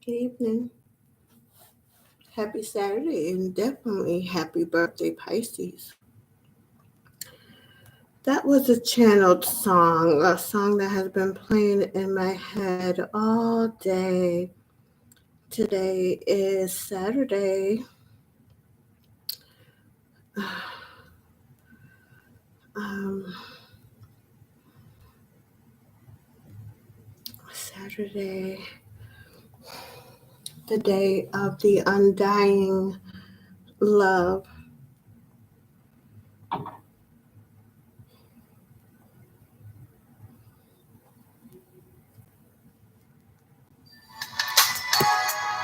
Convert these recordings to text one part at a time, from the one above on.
Good evening. Happy Saturday and definitely happy birthday, Pisces. That was a channeled song, a song that has been playing in my head all day. Today is Saturday. Um, Saturday, the day of the undying love.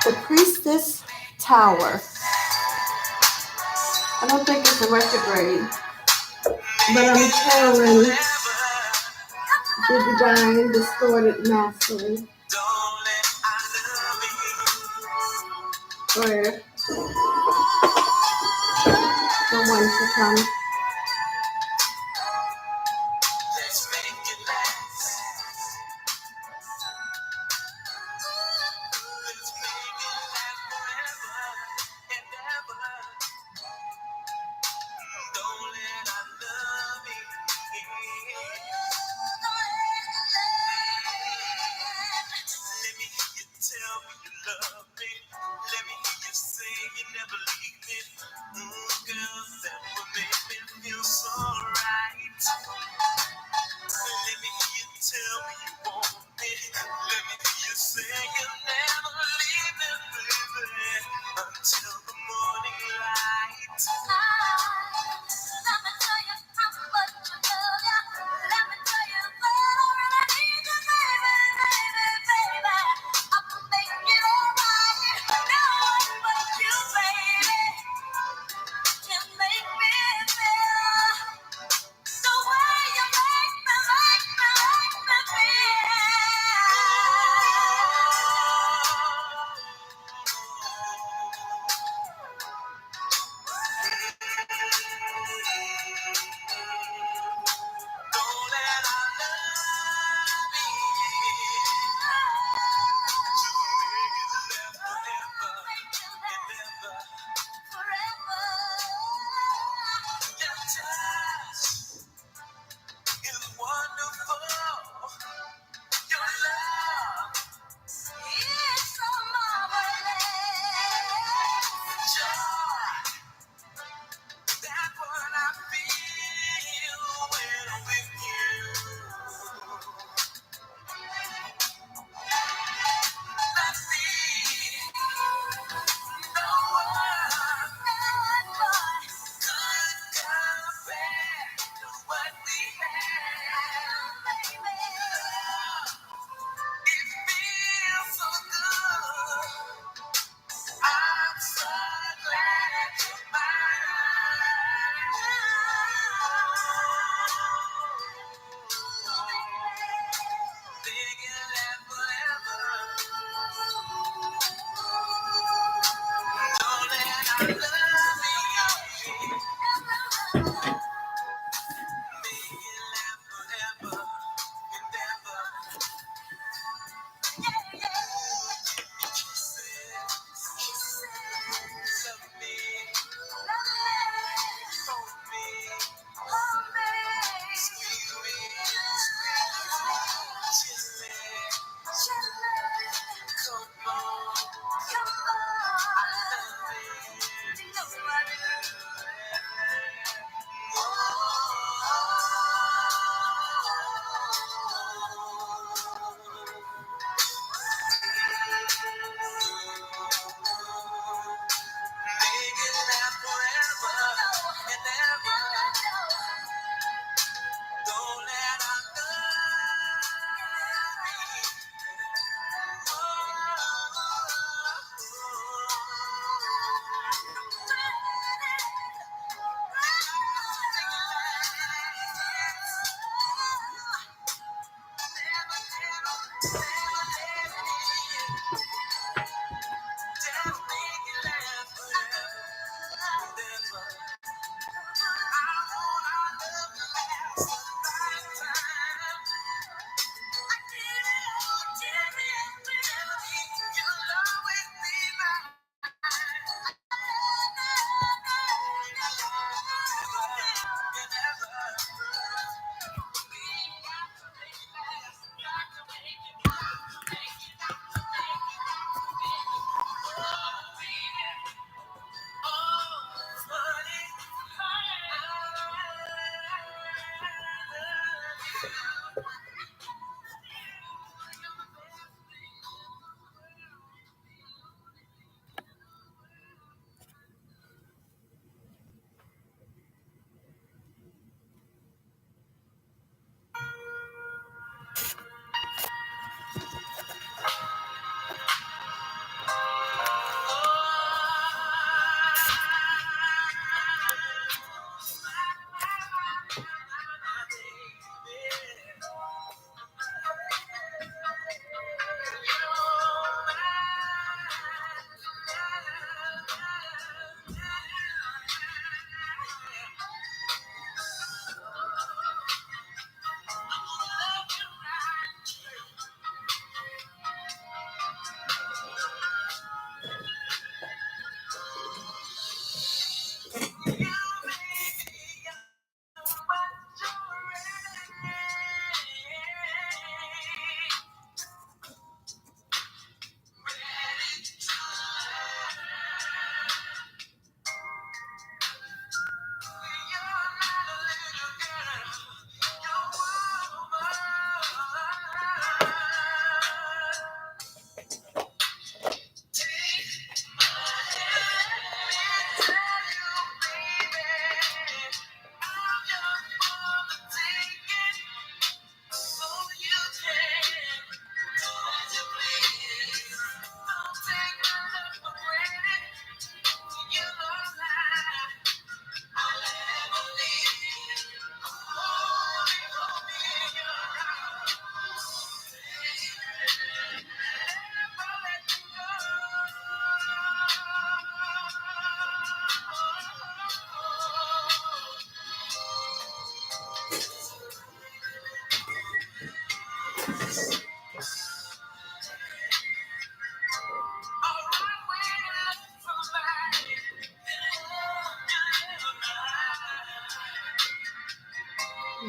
The Priestess Tower. I don't think it's a retrograde, but I'm channeling the divine distorted masculine. Or someone to come.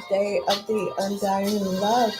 Day of the Undying Love.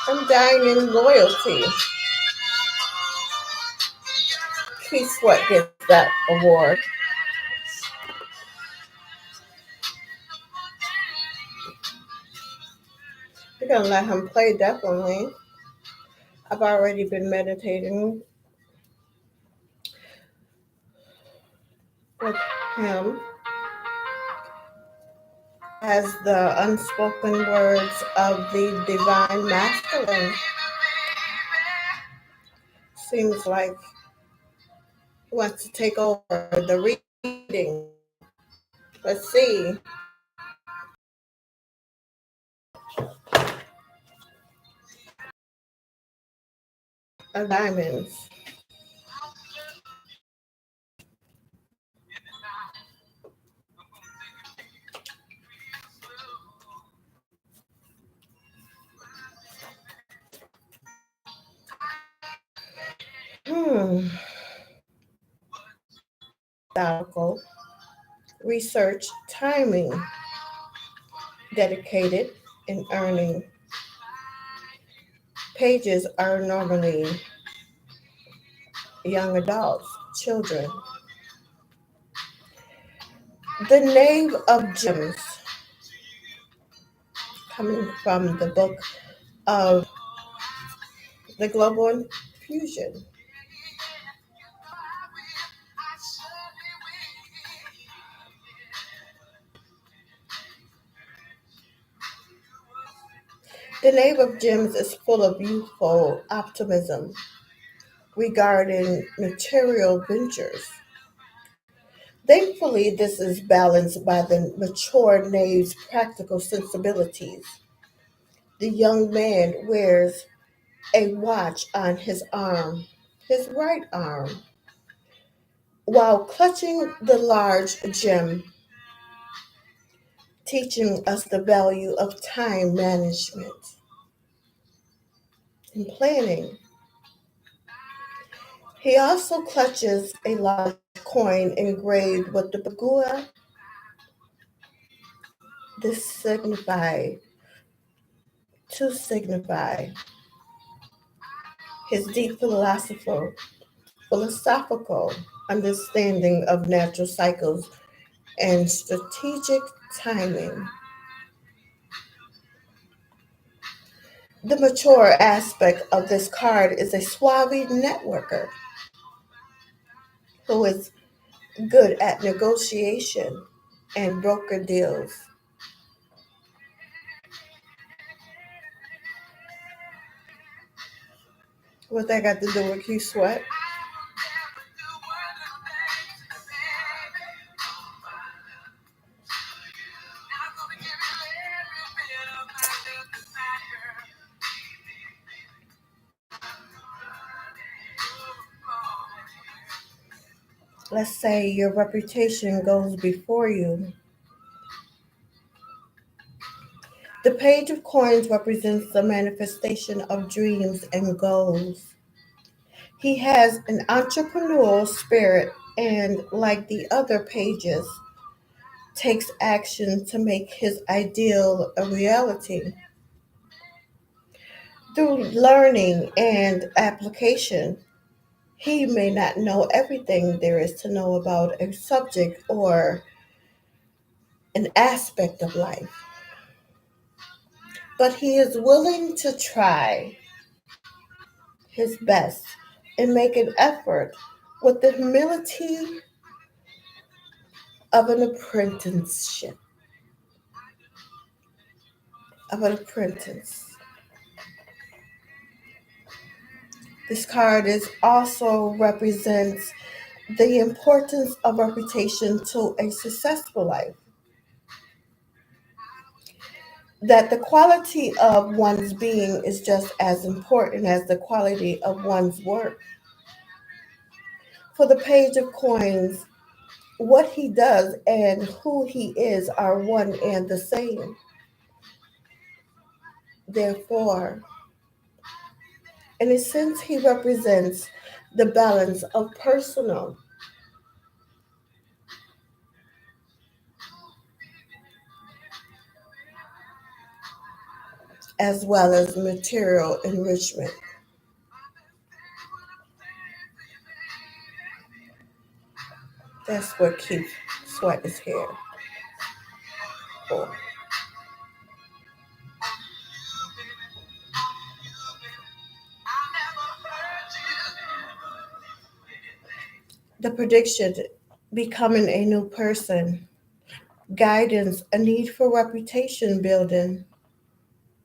Undying Loyalty. Key Sweat gets that award. We're gonna let him play definitely. I've already been meditating with him as the unspoken words of the divine masculine. Seems like he wants to take over the reading. Let's see. Of diamonds. Methodical research timing dedicated in earning. Pages are normally young adults, children. The Knave of Gems, coming from the book of the Global Infusion. The Knave of Gems is full of youthful optimism regarding material ventures. Thankfully, this is balanced by the mature knave's practical sensibilities. The young man wears a watch on his arm, his right arm, while clutching the large gem, teaching us the value of time management and planning. He also clutches a large coin engraved with the bagua. This signify his deep philosophical understanding of natural cycles and strategic timing. The mature aspect of this card is a suave networker who is good at negotiation and broker deals. What that got to do with Q Sweat? Let's say your reputation goes before you. The Page of Coins represents the manifestation of dreams and goals. He has an entrepreneurial spirit and, like the other pages, takes action to make his ideal a reality. Through learning and application, he may not know everything there is to know about a subject or an aspect of life, but he is willing to try his best and make an effort with the humility of an apprenticeship, of an apprentice. This card is also represents the importance of reputation to a successful life. That the quality of one's being is just as important as the quality of one's work. For the Page of Coins, what he does and who he is are one and the same. Therefore, in a sense, he represents the balance of personal as well as material enrichment. That's what Keith Sweat is here for. The prediction: becoming a new person, guidance, a need for reputation building,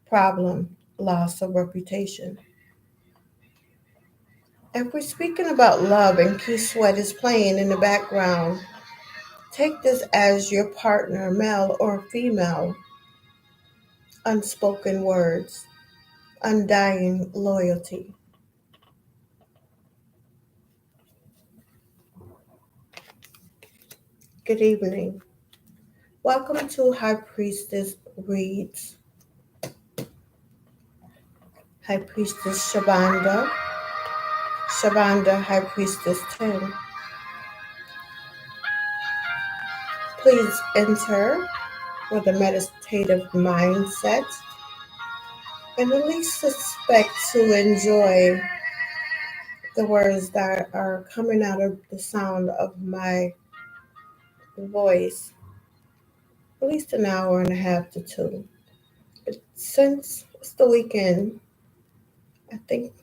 problem, loss of reputation. If we're speaking about love and Keith Sweat is playing in the background, take this as your partner, male or female, unspoken words, undying loyalty. Good evening. Welcome to High Priestess Reads. High Priestess Shavanda, High Priestess 10. Please enter with a meditative mindset and at least expect to enjoy the words that are coming out of the sound of my voice, at least an hour and a half to two. But since it's the weekend, I think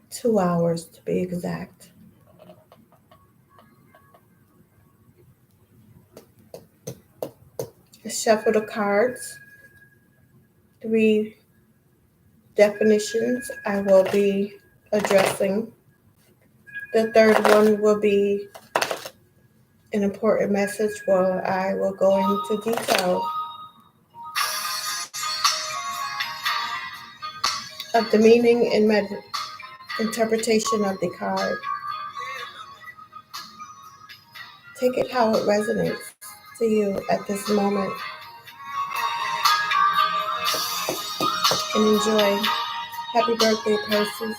2 hours to be exact. I shuffle the cards. 3 definitions I will be addressing. The third one will be an important message where I will go into detail of the meaning and interpretation of the card. Take it how it resonates to you at this moment and enjoy. Happy birthday, Pisces.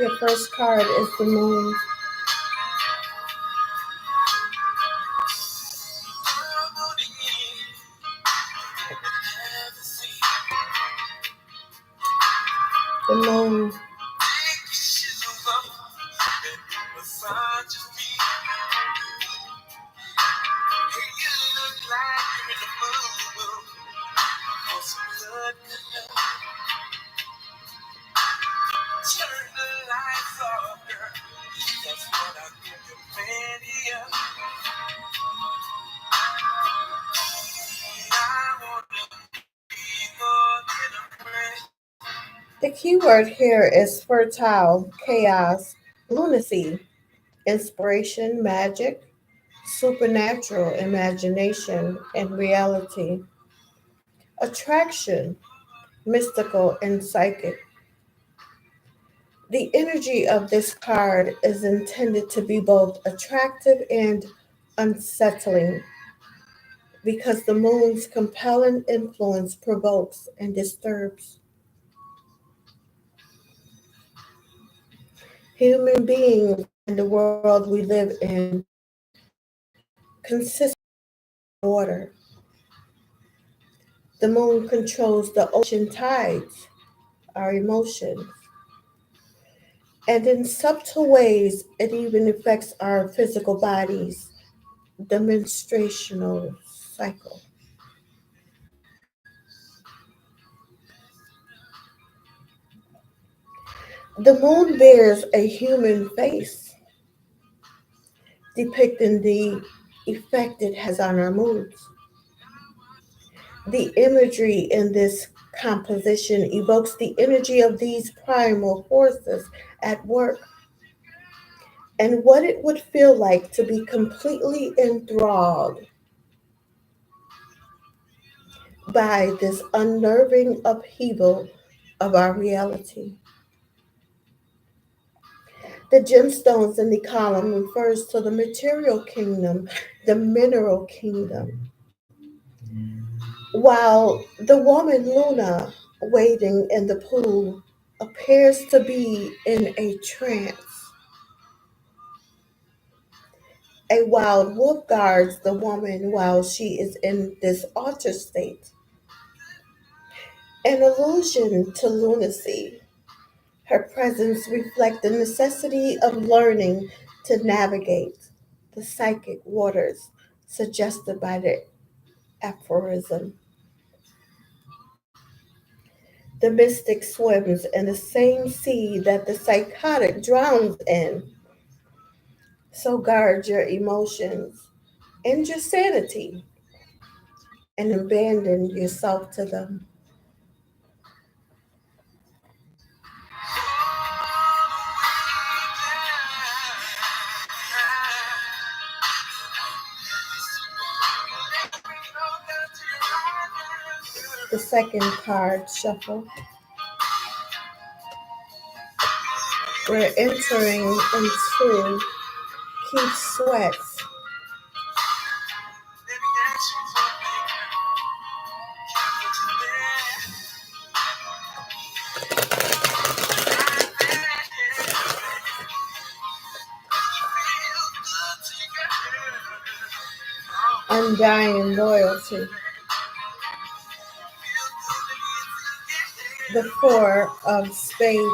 Your first card is the moon. The moon The key word here is fertile, chaos, lunacy, inspiration, magic, supernatural, imagination, and reality, attraction, mystical, and psychic. The energy of this card is intended to be both attractive and unsettling because the moon's compelling influence provokes and disturbs. Human beings and the world we live in consist of water. The moon controls the ocean tides, our emotions, and in subtle ways, it even affects our physical bodies, the menstruational cycle. The moon bears a human face, depicting the effect it has on our moods. The imagery in this composition evokes the energy of these primal forces at work and what it would feel like to be completely enthralled by this unnerving upheaval of our reality. The gemstones in the column refers to the material kingdom, the mineral kingdom, while the woman Luna wading in the pool appears to be in a trance. A wild wolf guards the woman while she is in this altered state, an allusion to lunacy. Her presence reflects the necessity of learning to navigate the psychic waters suggested by the aphorism. The mystic swims in the same sea that the psychotic drowns in. So guard your emotions and your sanity and abandon yourself to them. The second card shuffle. We're entering into Keith Sweat's Undying Loyalty. The Four of Spades.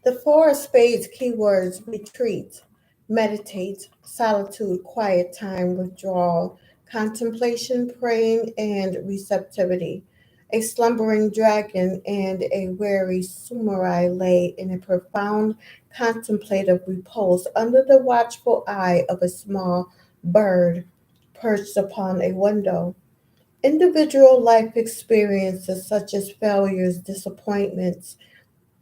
The Four of Spades keywords retreat, meditate, solitude, quiet time, withdrawal, contemplation, praying, and receptivity. A slumbering dragon and a weary samurai lay in a profound contemplative repose under the watchful eye of a small bird perched upon a window. Individual life experiences such as failures, disappointments,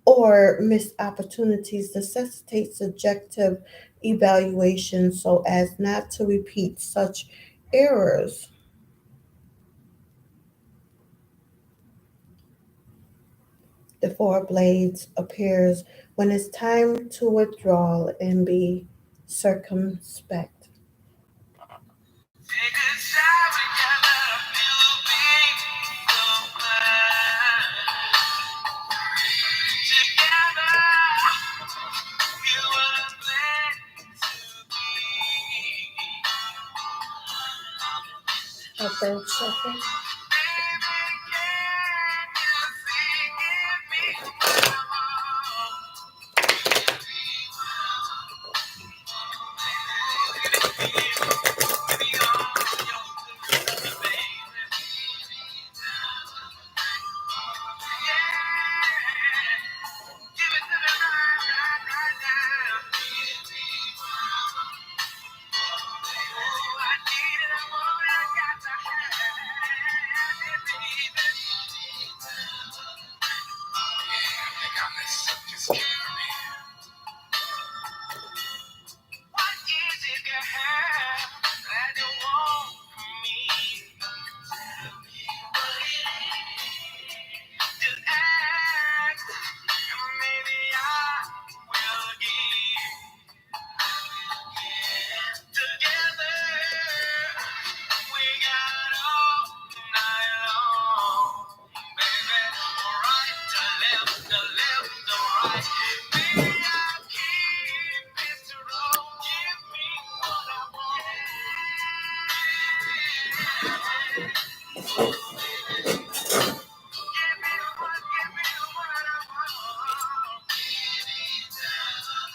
or missed opportunities necessitate subjective evaluation so as not to repeat such errors. The Four of Blades appears when it's time to withdraw and be circumspect. A third chakra.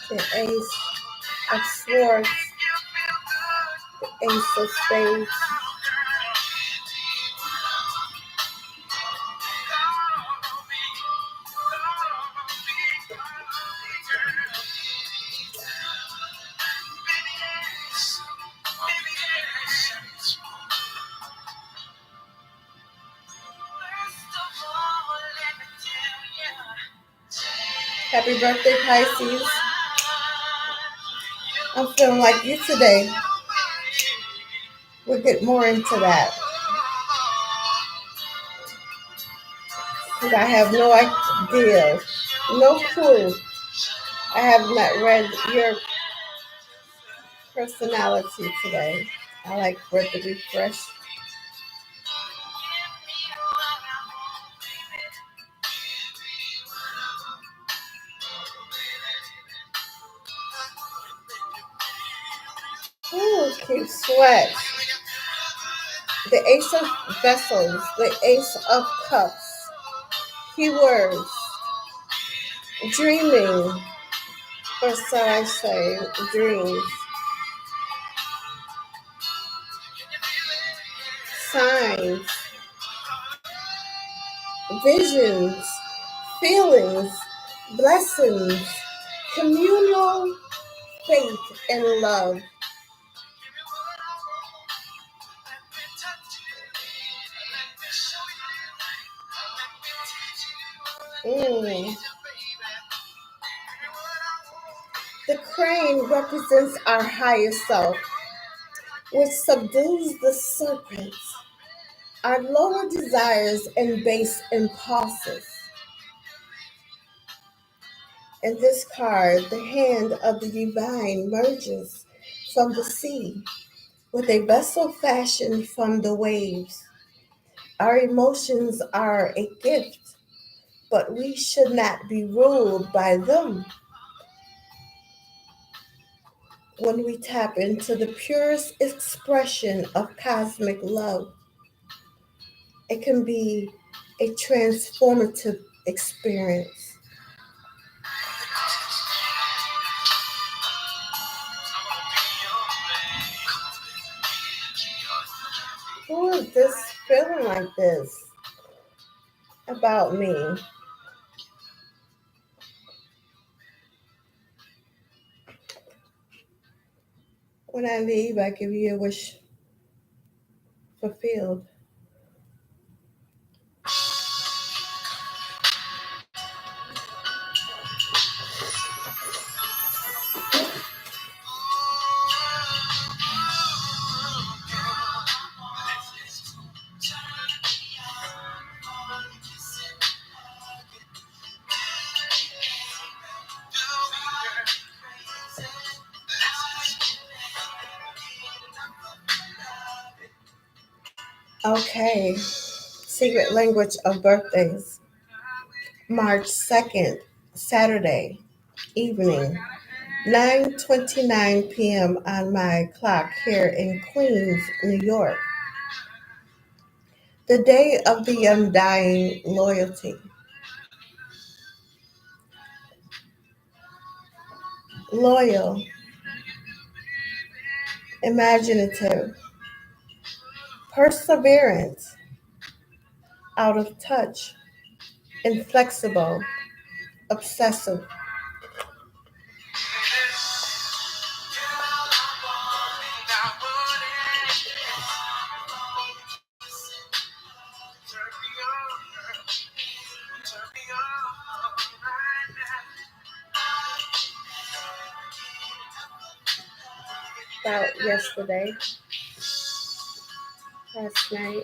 The Ace of Swords, the Ace of Spades, Happy birthday, Pisces. I'm feeling like you today. We'll get more into that. Because I have no idea, no clue. I have not read your personality today. I like for it to be fresh. Ooh, keep sweat. The Ace of Vessels, the Ace of Cups. Keywords. Dreaming, or so I say, dreams. Signs. Visions. Feelings. Blessings. Communal faith and love. Mm. The crane represents our higher self, which subdues the serpent, our lower desires and base impulses. In this card, the hand of the divine merges from the sea with a vessel fashioned from the waves. Our emotions are a gift, but we should not be ruled by them. When we tap into the purest expression of cosmic love, it can be a transformative experience. Who is this feeling like this about me? When I leave, I give you a wish fulfilled. Okay. Secret language of birthdays. March 2nd, Saturday evening, 9:29 p.m. on my clock here in Queens, New York. The day of the undying loyalty. Loyal, imaginative, perseverant, out of touch, inflexible, obsessive. About yesterday, last night.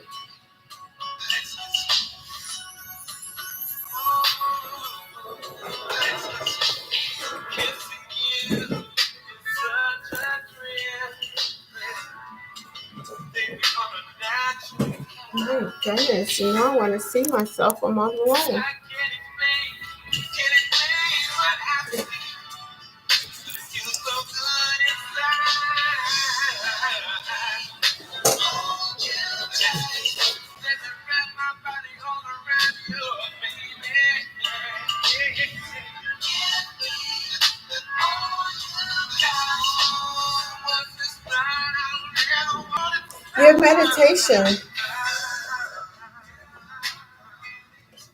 My goodness, I want to see myself a month away. Your meditation.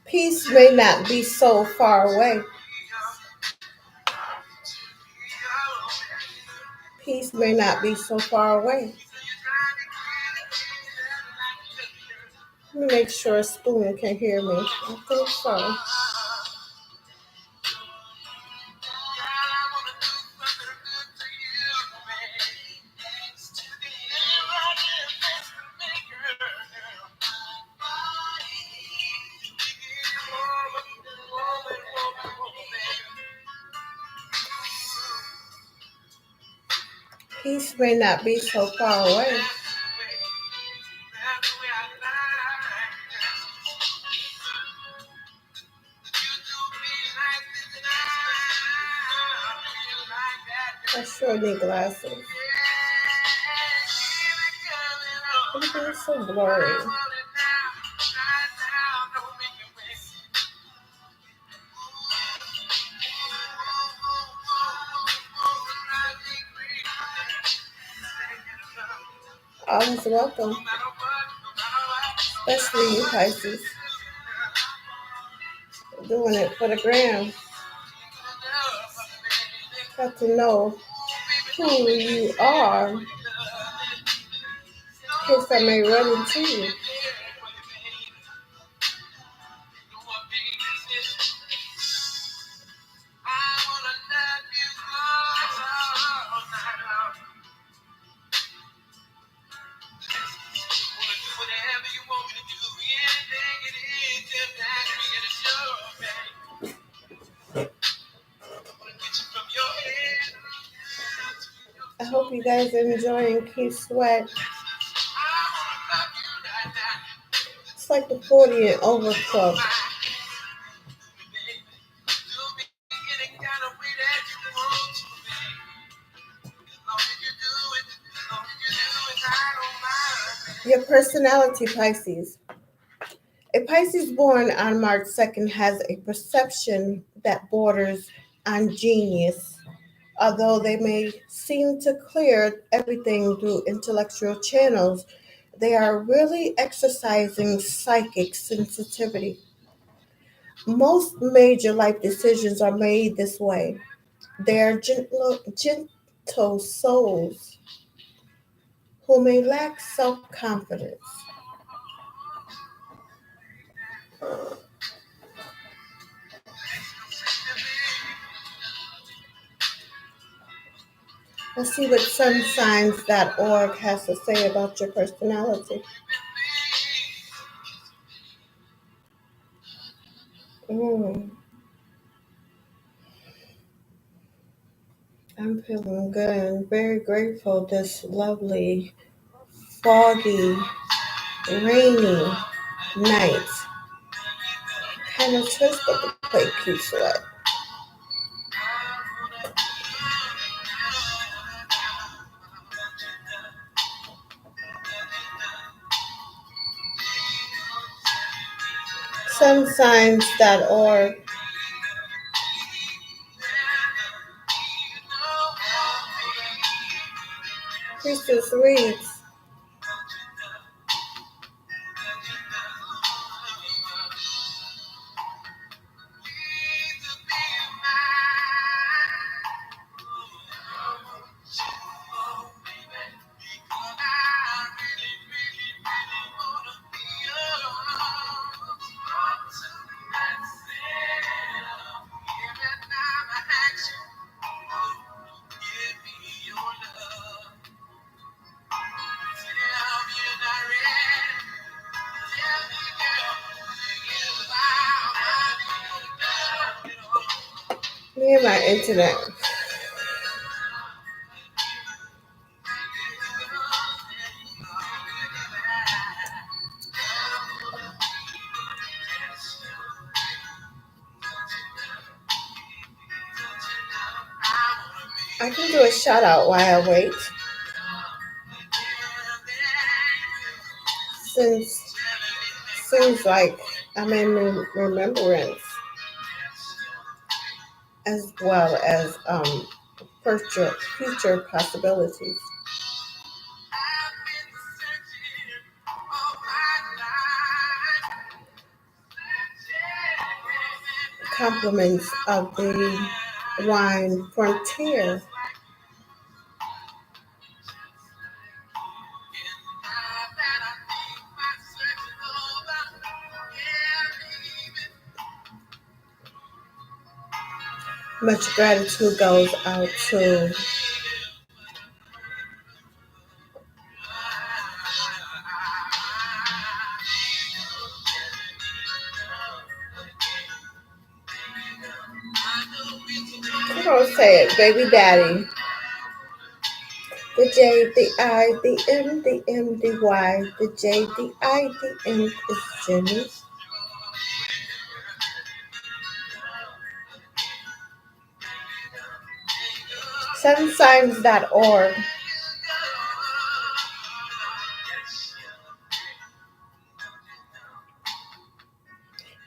Peace may not be so far away. Peace may not be so far away. Let me make sure Spoon can hear me. I think so. Peace may not be so far away. I sure need glasses. Everything's so blurry. Always welcome, especially you Pisces. Doing it for the gram. Got to know who you are in case I may run into you. I hope you guys are enjoying Keith Sweat. It's like the 40 and over club. Your personality, Pisces. A Pisces born on March 2nd has a perception that borders on genius. Although they may seem to clear everything through intellectual channels, they are really exercising psychic sensitivity. Most major life decisions are made this way. They are gentle souls who may lack self confidence. Let's see what sunsigns.org has to say about your personality. I'm feeling good and very grateful this lovely, foggy rainy night. Kind of twist but the play cute sweat. Sunsigns.org. Priestess reads, me and my internet. I can do a shout out while I wait. Since seems like I'm in remembrance as well as future possibilities. Compliments of the wine frontier. Much gratitude goes out to I don't say it, baby daddy. The J, the I, the M, the M, the Y, the J, the I, the M is Jimmy. Sunsigns.org.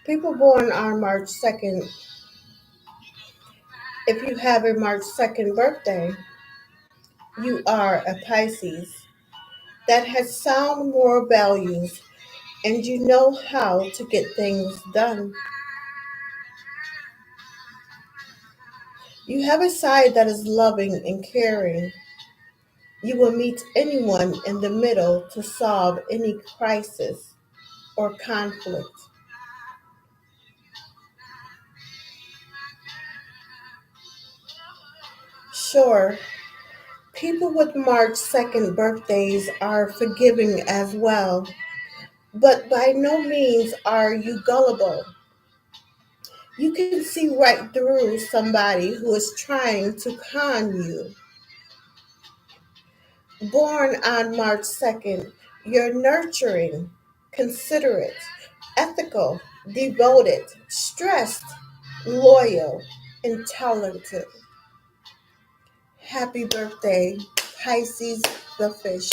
People born on March 2nd, if you have a March 2nd birthday, you are a Pisces that has sound moral values and you know how to get things done. You have a side that is loving and caring. You will meet anyone in the middle to solve any crisis or conflict. Sure, people with March 2nd birthdays are forgiving as well, but by no means are you gullible. You can see right through somebody who is trying to con you. Born on March 2nd, you're nurturing, considerate, ethical, devoted, stressed, loyal, and talented. Happy birthday, Pisces the fish.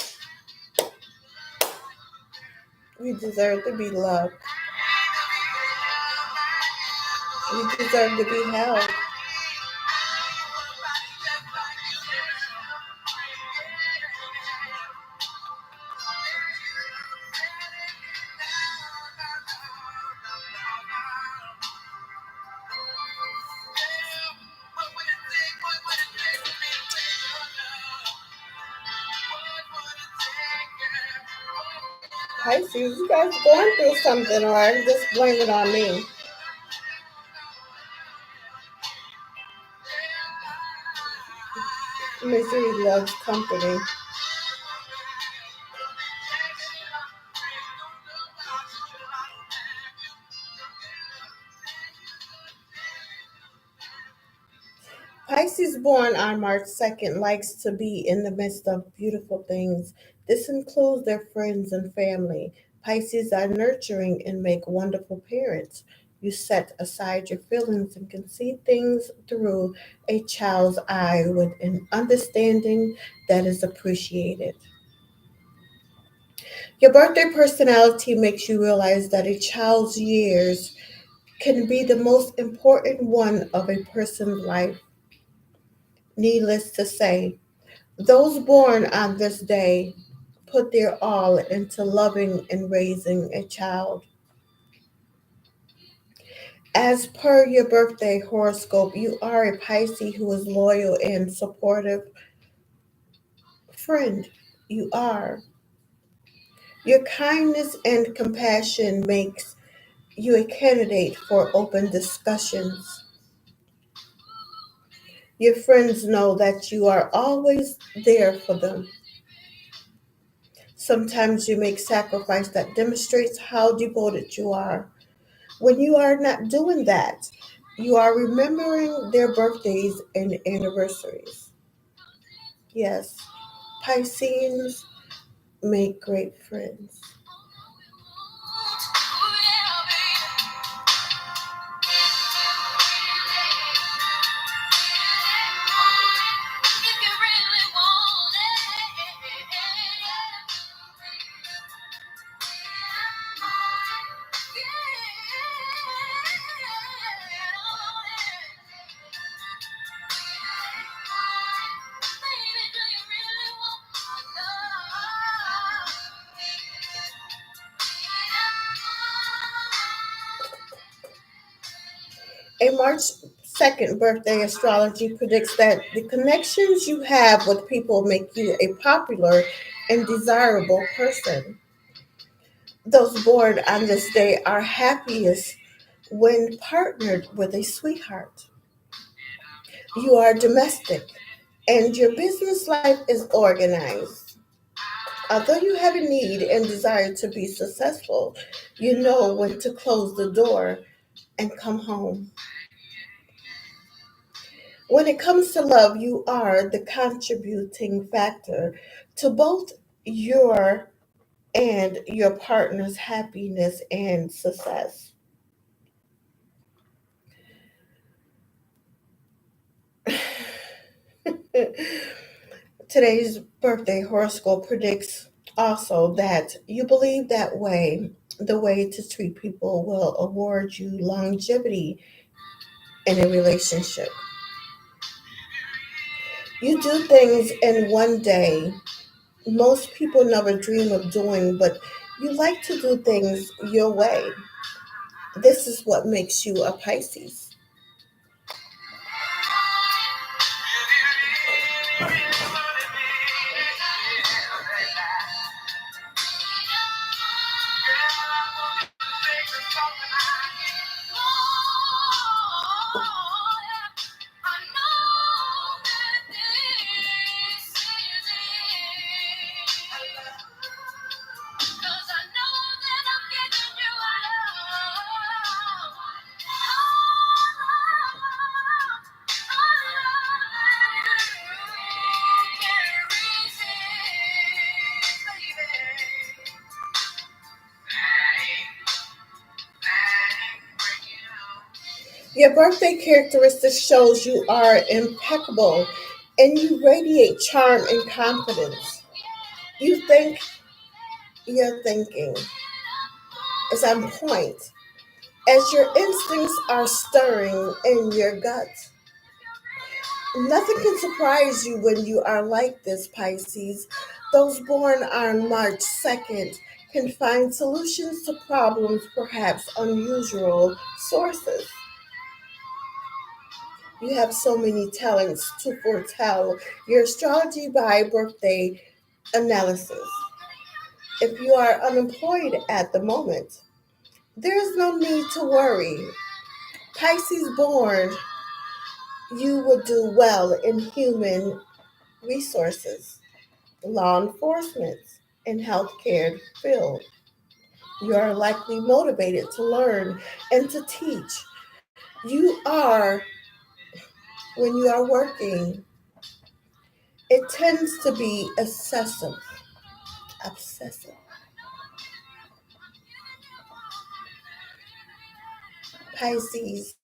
You deserve to be loved. You deserve to be held. Pisces, you guys going through something, or just blame it on me. Misery loves company. Pisces born on March 2nd likes to be in the midst of beautiful things. This includes their friends and family. Pisces are nurturing and make wonderful parents. You set aside your feelings and can see things through a child's eye with an understanding that is appreciated. Your birthday personality makes you realize that a child's years can be the most important one of a person's life. Needless to say, those born on this day put their all into loving and raising a child. As per your birthday horoscope, you are a Pisces who is loyal and supportive friend. You are. Your kindness and compassion makes you a candidate for open discussions. Your friends know that you are always there for them. Sometimes you make sacrifice that demonstrates how devoted you are. When you are not doing that, you are remembering their birthdays and anniversaries. Yes, Pisceans make great friends. A March 2nd birthday astrology predicts that the connections you have with people make you a popular and desirable person. Those born on this day are happiest when partnered with a sweetheart. You are domestic and your business life is organized. Although you have a need and desire to be successful, you know when to close the door and come home. When it comes to love, you are the contributing factor to both your and your partner's happiness and success. Today's birthday horoscope predicts also that you believe that the way to treat people will award you longevity in a relationship. You do things in one day most people never dream of doing, but you like to do things your way. This is what makes you a Pisces. Your birthday characteristic shows you are impeccable and you radiate charm and confidence. You think your thinking is on point as your instincts are stirring in your gut. Nothing can surprise you when you are like this, Pisces. Those born on March 2nd can find solutions to problems, perhaps unusual sources. You have so many talents to foretell your astrology by birthday analysis. If you are unemployed at the moment, there is no need to worry. Pisces born, you would do well in human resources, law enforcement, and healthcare field. You are likely motivated to learn and to teach. You are, when you are working, it tends to be obsessive. Pisces,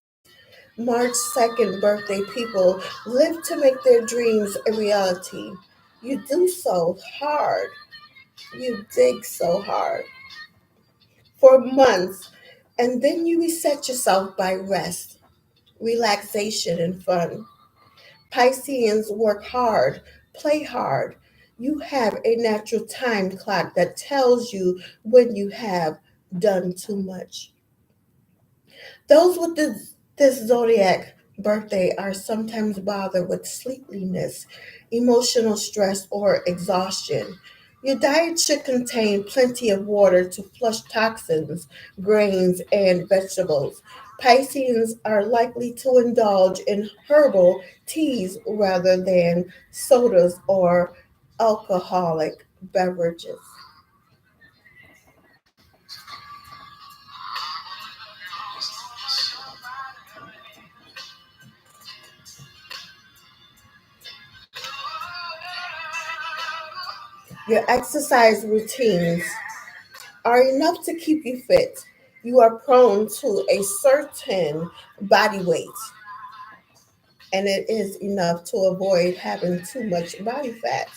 March 2nd birthday people live to make their dreams a reality. You do so hard. You dig so hard for months, and then you reset yourself by rest, relaxation, and fun. Pisceans work hard, play hard. You have a natural time clock that tells you when you have done too much. Those with this zodiac birthday are sometimes bothered with sleepiness, emotional stress, or exhaustion. Your diet should contain plenty of water to flush toxins, grains, and vegetables. Pisceans are likely to indulge in herbal teas rather than sodas or alcoholic beverages. Your exercise routines are enough to keep you fit. You are prone to a certain body weight, and it is enough to avoid having too much body fat.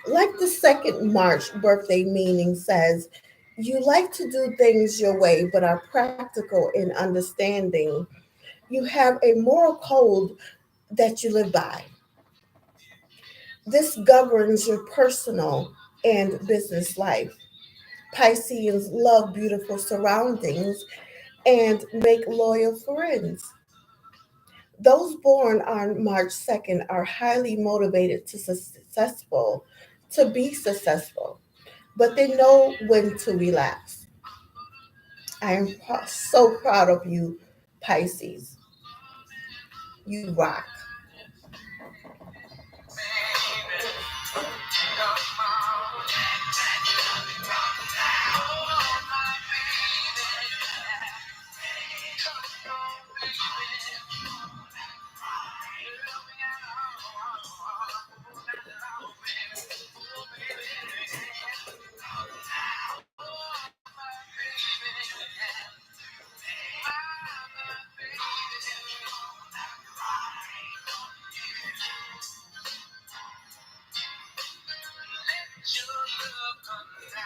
Like the second March birthday meaning says, you like to do things your way but are practical in understanding. You have a moral code that you live by. This governs your personal and business life. Pisceans love beautiful surroundings and make loyal friends. Those born on March 2nd are highly motivated to be successful, but they know when to relax. I am so proud of you, Pisces. You rock.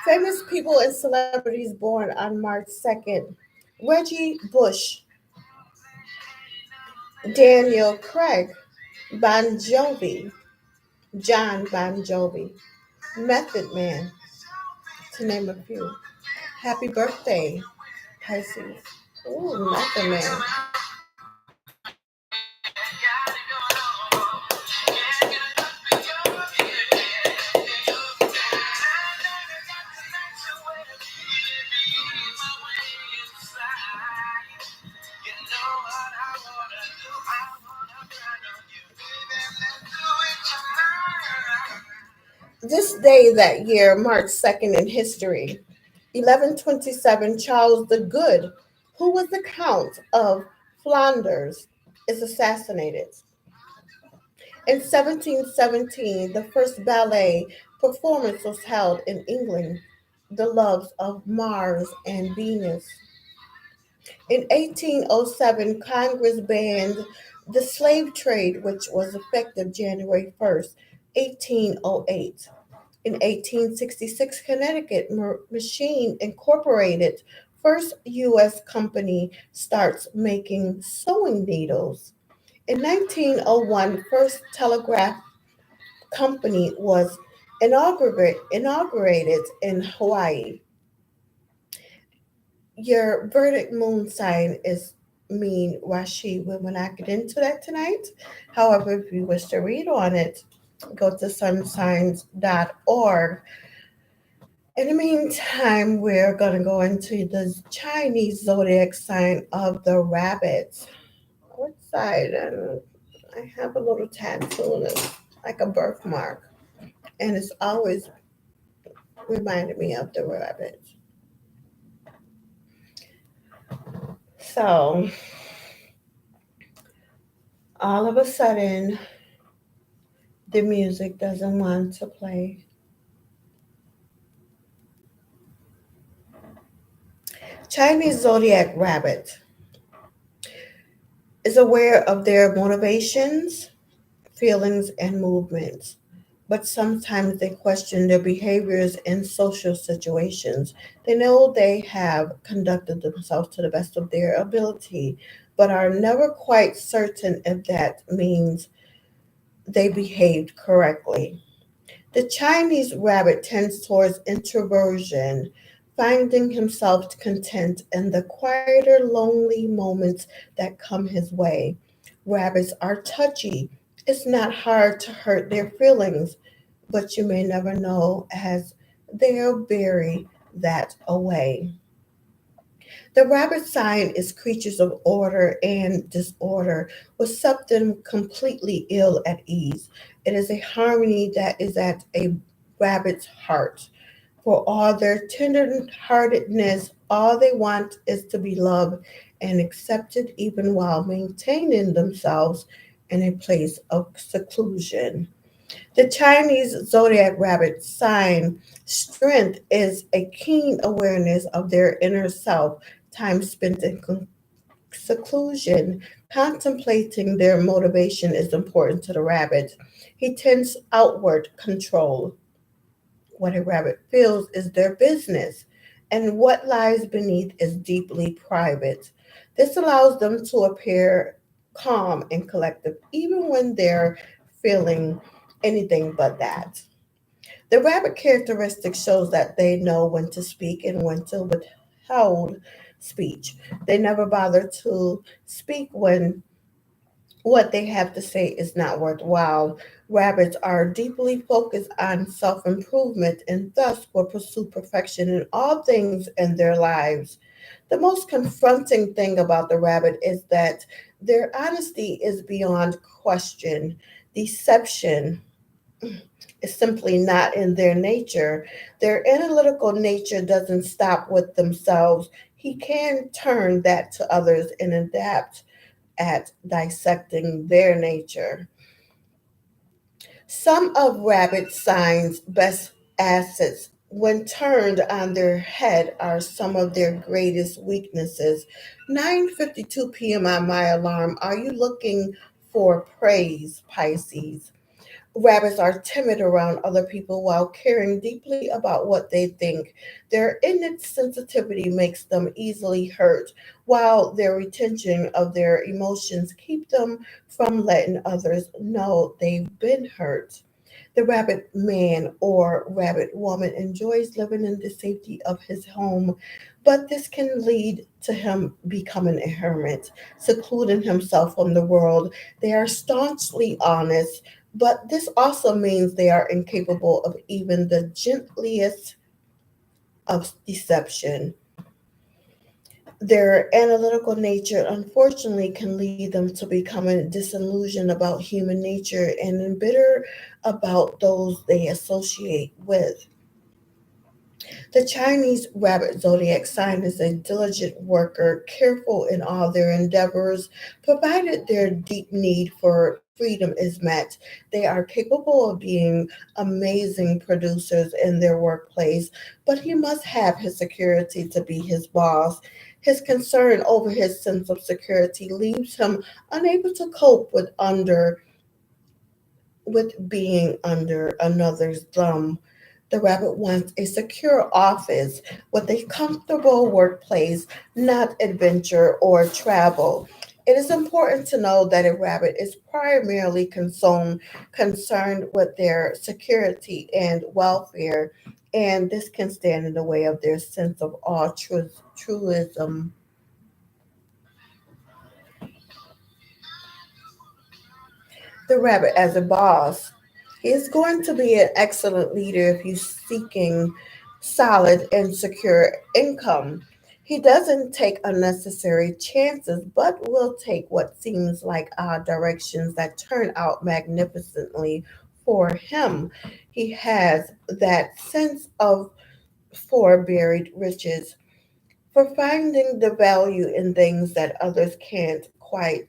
Famous people and celebrities born on March 2nd: Reggie Bush, Daniel Craig, Bon Jovi, John Bon Jovi, Method Man, to name a few. Happy birthday, Pisces. Ooh, Method Man. This day that year, March 2nd in history, 1127, Charles the Good, who was the Count of Flanders, is assassinated. In 1717, the first ballet performance was held in England, The Loves of Mars and Venus. In 1807, Congress banned the slave trade, which was effective January 1st, 1808. In 1866, Connecticut Machine Incorporated, first U.S. company, starts making sewing needles. In 1901, first telegraph company was inaugurated in Hawaii. Your verdict moon sign is mean Rashi. We will not get into that tonight. However, if you wish to read on it, go to sunsigns.org. In the meantime, we're going to go into the Chinese zodiac sign of the rabbit. What side? I have a little tattoo on it, like a birthmark, and it's always reminded me of the rabbit. So, all of a sudden, the music doesn't want to play. Chinese zodiac rabbit. is aware of their motivations, feelings, and movements. But sometimes they question their behaviors in social situations. They know they have conducted themselves to the best of their ability, but are never quite certain if that means they behaved correctly. The Chinese rabbit tends towards introversion, finding himself content in the quieter, lonely moments that come his way. Rabbits are touchy. It's not hard to hurt their feelings, but you may never know as they'll bury that away. The rabbit sign is creatures of order and disorder, with something completely ill at ease. It is a harmony that is at a rabbit's heart. For all their tender-heartedness, all they want is to be loved and accepted, even while maintaining themselves in a place of seclusion. The Chinese zodiac rabbit sign strength is a keen awareness of their inner self, time spent in seclusion, contemplating their motivation is important to the rabbit. He tends outward control. What a rabbit feels is their business, and what lies beneath is deeply private. This allows them to appear calm and collective, even when they're feeling anything but that. The rabbit characteristic shows that they know when to speak and when to withhold speech. They never bother to speak when what they have to say is not worthwhile. Rabbits are deeply focused on self improvement and thus will pursue perfection in all things in their lives. The most confronting thing about the rabbit is that their honesty is beyond question. Deception is simply not in their nature. Their analytical nature doesn't stop with themselves. He can turn that to others and adapt at dissecting their nature. Some of rabbit signs' best assets, when turned on their head, are some of their greatest weaknesses. 9:52 p.m. on my alarm. Are you looking for praise, Pisces? Rabbits are timid around other people while caring deeply about what they think. Their innate sensitivity makes them easily hurt, while their retention of their emotions keep them from letting others know they've been hurt. The rabbit man or rabbit woman enjoys living in the safety of his home, but this can lead to him becoming a hermit, secluding himself from the world. They are staunchly honest, but this also means they are incapable of even the gentlest of deception. Their analytical nature, unfortunately, can lead them to becoming disillusioned about human nature and embittered about those they associate with. The Chinese rabbit zodiac sign is a diligent worker, careful in all their endeavors, provided their deep need for freedom is met. They are capable of being amazing producers in their workplace, but he must have his security to be his boss. His concern over his sense of security leaves him unable to cope with being under another's thumb. The rabbit wants a secure office with a comfortable workplace, not adventure or travel. It is important to know that a rabbit is primarily concerned with their security and welfare, and this can stand in the way of their sense of altruism. The rabbit as a boss. He is going to be an excellent leader if he's seeking solid and secure income. He doesn't take unnecessary chances, but will take what seems like odd directions that turn out magnificently for him. He has that sense of for buried riches, for finding the value in things that others can't quite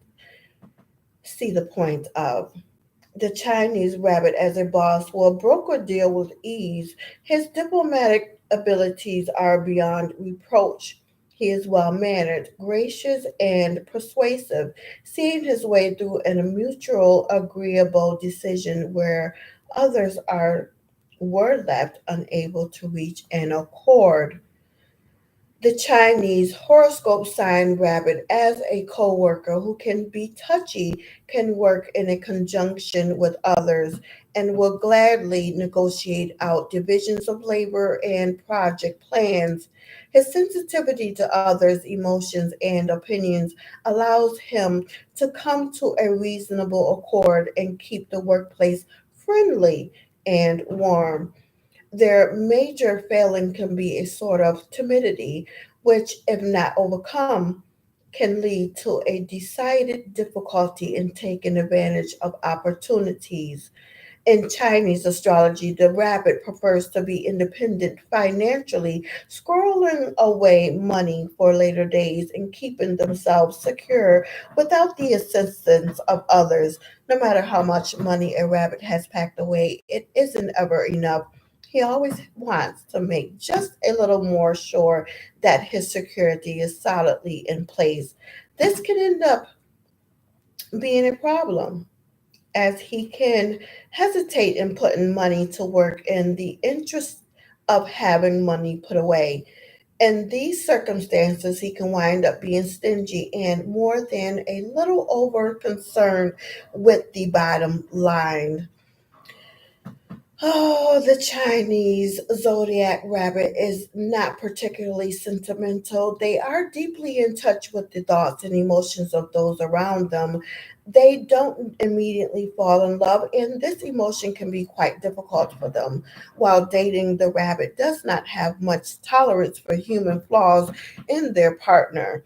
see the point of. The Chinese rabbit as a boss will broker deal with ease. His diplomatic abilities are beyond reproach. He is well mannered, gracious, and persuasive, seeing his way through a mutual agreeable decision where others were left unable to reach an accord. The Chinese horoscope sign Rabbit as a co-worker who can be touchy, can work in a conjunction with others, and will gladly negotiate out divisions of labor and project plans. His sensitivity to others' emotions and opinions allows him to come to a reasonable accord and keep the workplace friendly and warm. Their major failing can be a sort of timidity, which, if not overcome, can lead to a decided difficulty in taking advantage of opportunities. In Chinese astrology, the rabbit prefers to be independent financially, squirreling away money for later days and keeping themselves secure without the assistance of others. No matter how much money a rabbit has packed away, it isn't ever enough. He always wants to make just a little more sure that his security is solidly in place. This can end up being a problem as he can hesitate in putting money to work in the interest of having money put away. In these circumstances, he can wind up being stingy and more than a little over concerned with the bottom line. Oh, the Chinese zodiac rabbit is not particularly sentimental. They are deeply in touch with the thoughts and emotions of those around them. They don't immediately fall in love, and this emotion can be quite difficult for them. While dating, the rabbit does not have much tolerance for human flaws in their partner,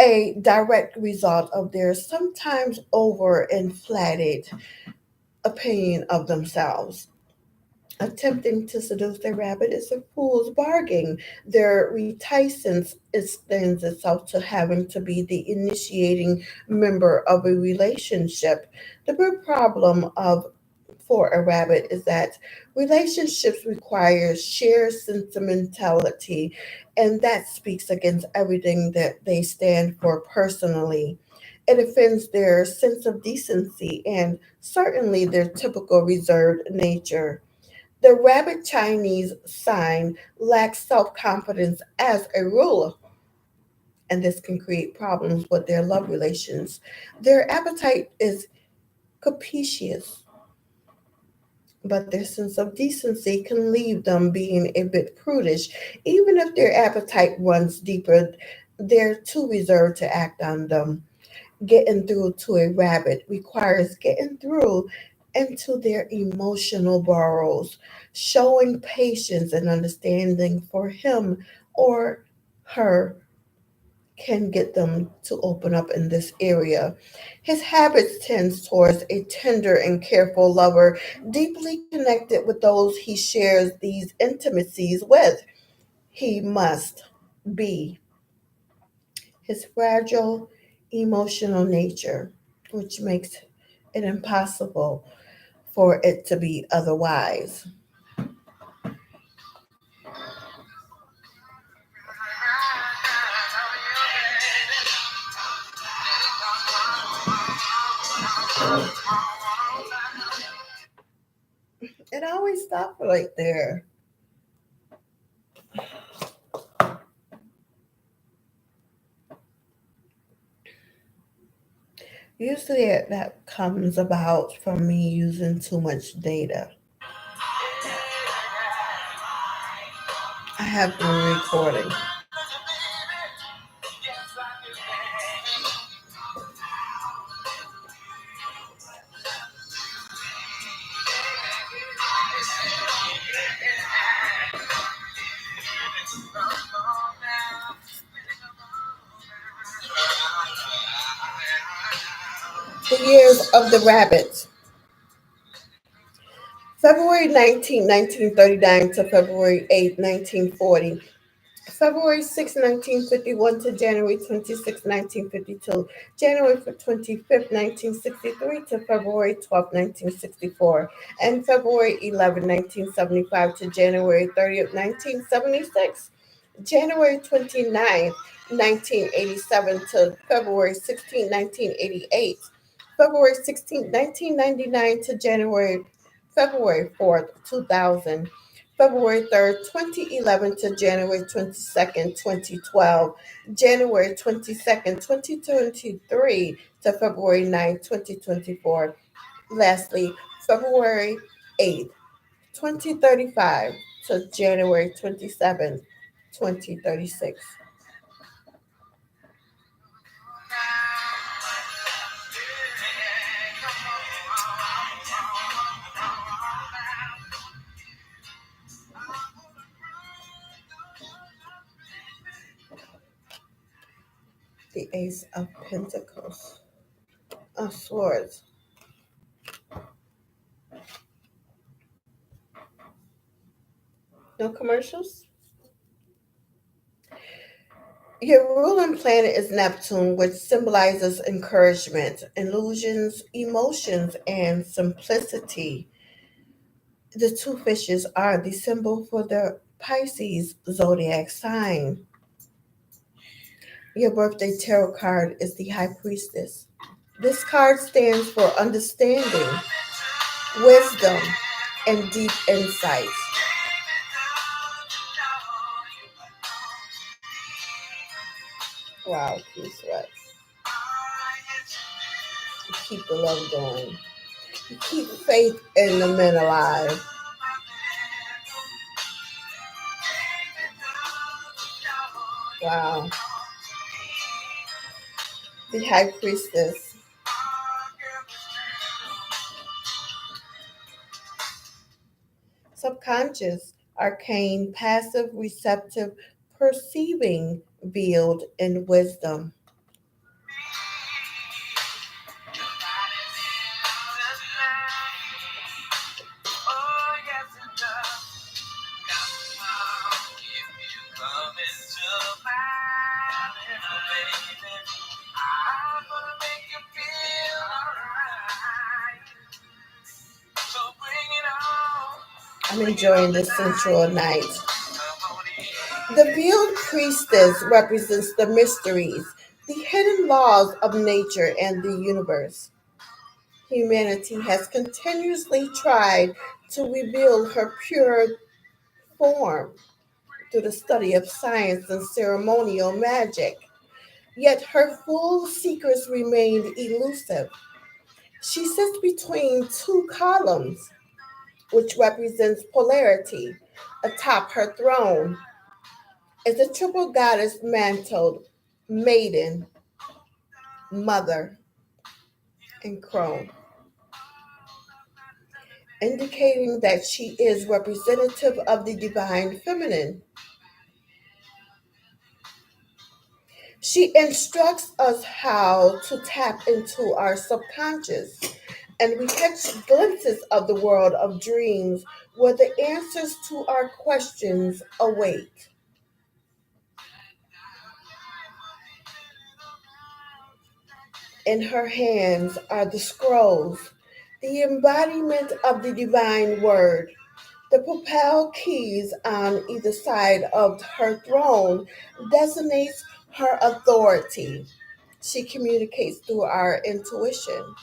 a direct result of their sometimes overinflated opinion of themselves. Attempting to seduce a rabbit is a fool's bargain. Their reticence extends itself to having to be the initiating member of a relationship. The big problem of for a rabbit is that relationships require shared sentimentality, and that speaks against everything that they stand for personally. It offends their sense of decency and certainly their typical reserved nature. The rabbit Chinese sign lacks self confidence as a rule, and this can create problems with their love relations. Their appetite is capricious, but their sense of decency can leave them being a bit prudish. Even if their appetite runs deeper, they're too reserved to act on them. Getting through to a rabbit requires getting through into their emotional burrows, showing patience and understanding for him or her can get them to open up in this area. His habits tends towards a tender and careful lover, deeply connected with those he shares these intimacies with. He must be his fragile emotional nature, which makes it impossible for it to be otherwise. It always stopped right there. Usually that comes about from me using too much data. I have been recording. The years of the rabbits. February 19, 1939 to February 8, 1940. February 6, 1951 to January 26, 1952, January 25, 1963 to February 12, 1964, and February 11, 1975 to January 30th, 1976. January 29th, 1987 to February 16th, 1988. February 16th, 1999 to February 4th, 2000. February 3rd, 2011 to January 22nd, 2012. January 22nd, 2023 to February 9th, 2024. Lastly, February 8th, 2035 to January 27th, 2036. The Ace of Pentacles. Of Swords. No commercials? Your ruling planet is Neptune, which symbolizes encouragement, illusions, emotions, and simplicity. The two fishes are the symbol for the Pisces zodiac sign. Your birthday tarot card is the High Priestess. This card stands for understanding, wisdom, and deep insight. Wow, peace, what? You keep the love going. You keep faith in the men alive. Wow. The High Priestess. Subconscious, arcane, passive, receptive, perceiving, build, and wisdom. I'm enjoying this sensual night. The veiled priestess represents the mysteries, the hidden laws of nature and the universe. Humanity has continuously tried to reveal her pure form through the study of science and ceremonial magic. Yet her full secrets remain elusive. She sits between two columns, which represents polarity. Atop her throne is a triple goddess mantled maiden, mother, and crone, indicating that she is representative of the divine feminine. She instructs us how to tap into our subconscious, and we catch glimpses of the world of dreams where the answers to our questions await. In her hands are the scrolls, the embodiment of the divine word. The papal keys on either side of her throne designates her authority. She communicates through our intuition.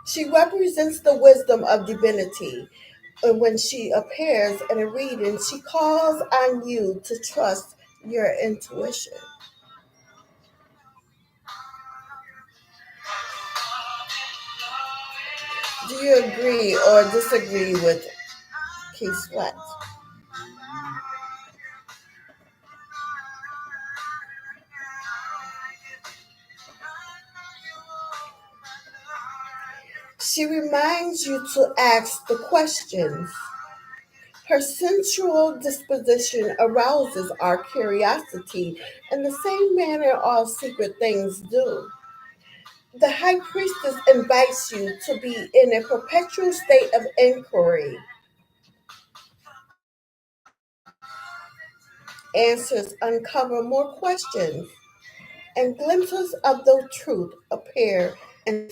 She represents the wisdom of divinity. And when she appears in a reading, she calls on you to trust your intuition. Do you agree or disagree with Key Sweat? She reminds you to ask the questions. Her sensual disposition arouses our curiosity in the same manner all secret things do. The High Priestess invites you to be in a perpetual state of inquiry. Answers uncover more questions, and glimpses of the truth appear in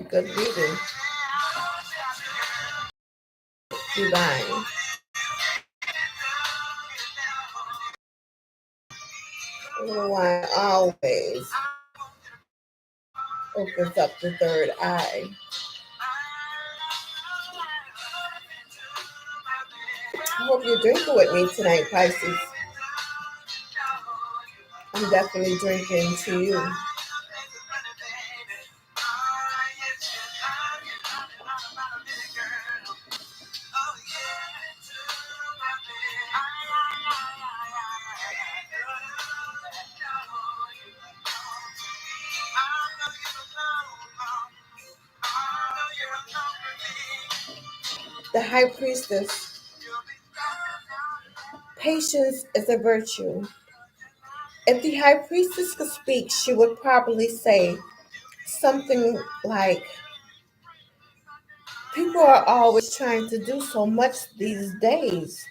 good reading. divine. Little wine always opens up the third eye. I hope you're drinking with me tonight, Pisces. I'm definitely drinking to you. The High Priestess. Patience is a virtue. If the High Priestess could speak, she would probably say something like, people are always trying to do so much these days.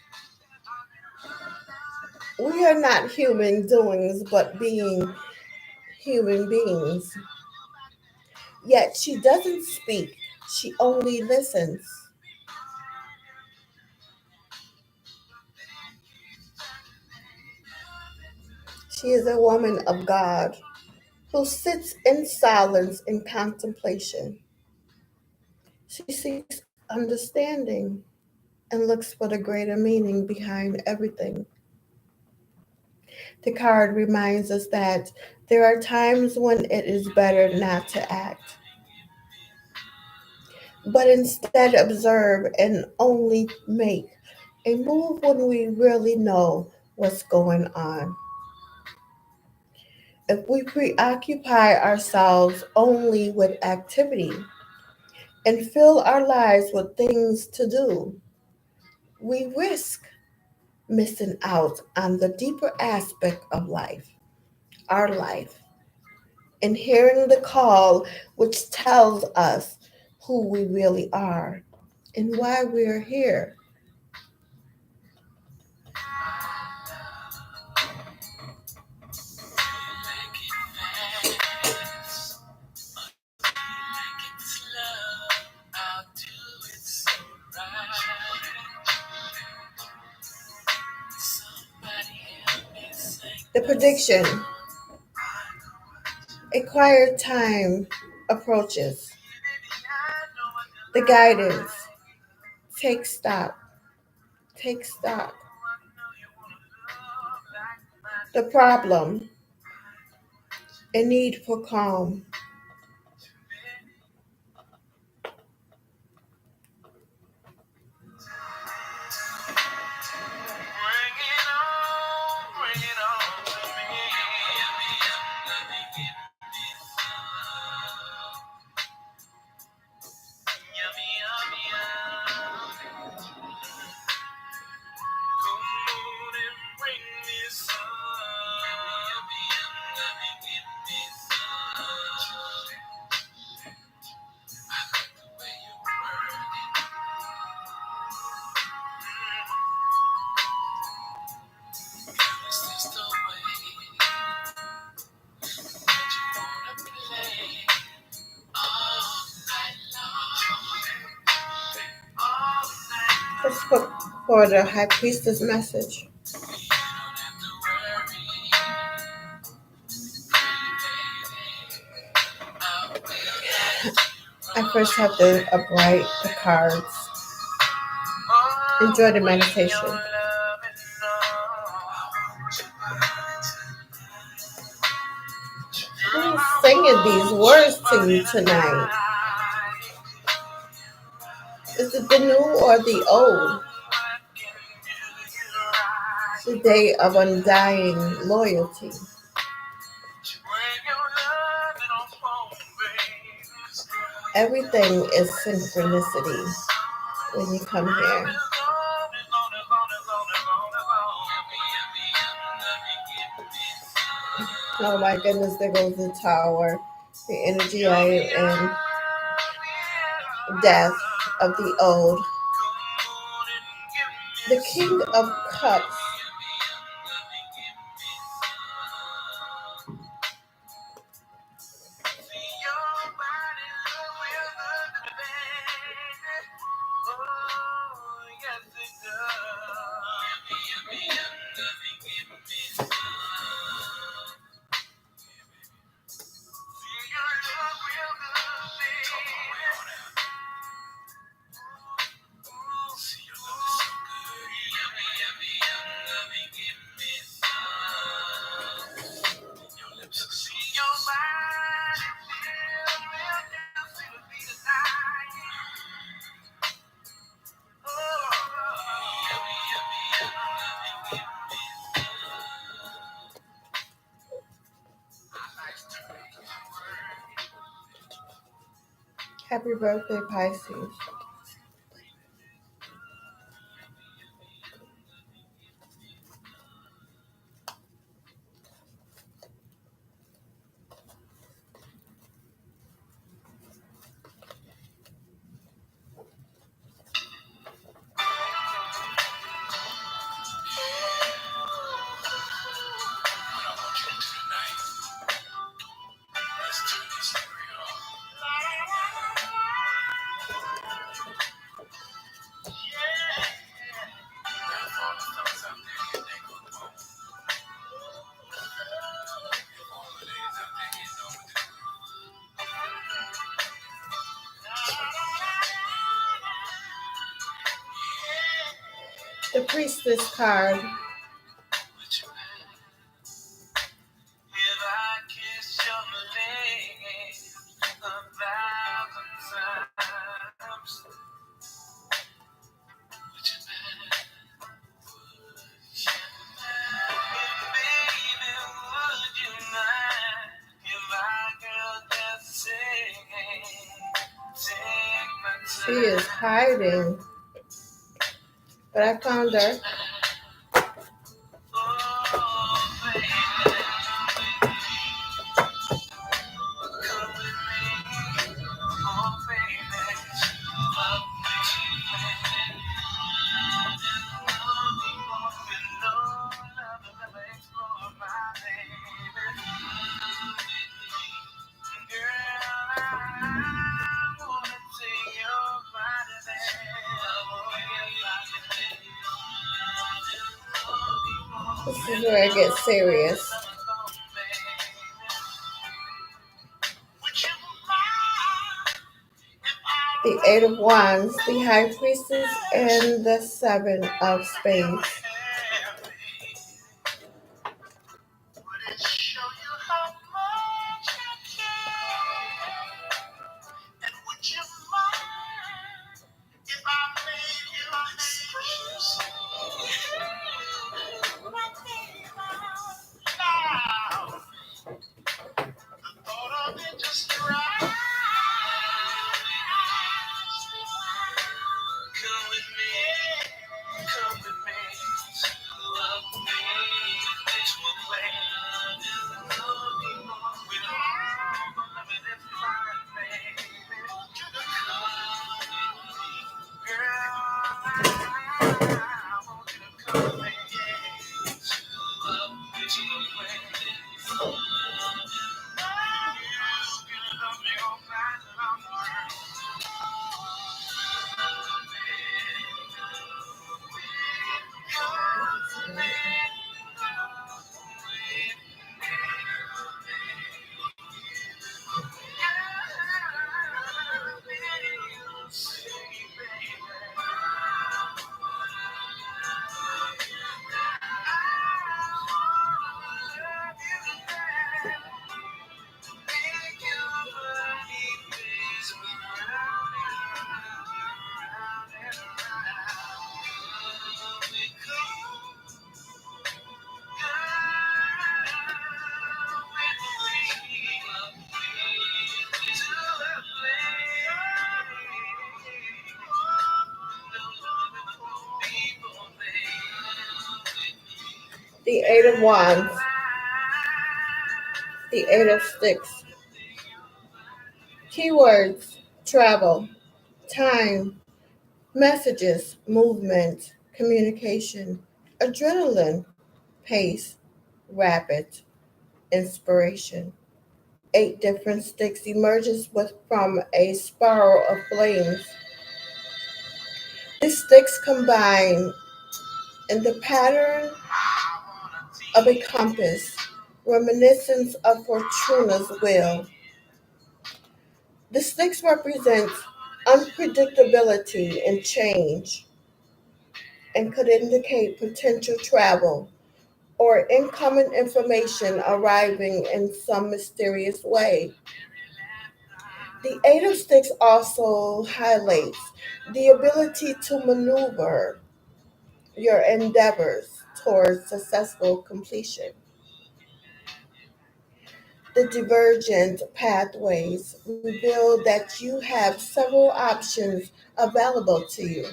We are not human doings, but being human beings. Yet she doesn't speak, she only listens. She is a woman of God who sits in silence and contemplation. She seeks understanding and looks for the greater meaning behind everything. The card reminds us that there are times when it is better not to act, but instead observe and only make a move when we really know what's going on. If we preoccupy ourselves only with activity and fill our lives with things to do, we risk missing out on the deeper aspect of life, our life, and hearing the call which tells us who we really are and why we're here. The prediction. A quiet time approaches. The guidance. Take stock. Take stock. The problem. A need for calm. Let's look for the High Priestess message. I first have to upright the cards. Enjoy the meditation. Who's singing these words to you tonight? Is it the new or the old? The day of undying loyalty. Everything is synchronicity when you come here. Oh my goodness, there goes the tower. The energy I am in. Death of the old. The King of Cups. Happy birthday, Pisces. The Priestess card. She is hiding, but I found her. This is where it gets serious. The Eight of Wands, the High Priestess, and the Seven of Spades. The Eight of Wands, the Eight of Sticks. Keywords: travel, time, messages, movement, communication, adrenaline, pace, rapid, inspiration. Eight different sticks emerges from a spiral of flames. These sticks combine in the pattern of a compass, reminiscent of Fortuna's wheel. The sticks represent unpredictability and change and could indicate potential travel or incoming information arriving in some mysterious way. The Eight of Sticks also highlights the ability to maneuver your endeavors towards successful completion. The divergent pathways reveal that you have several options available to you.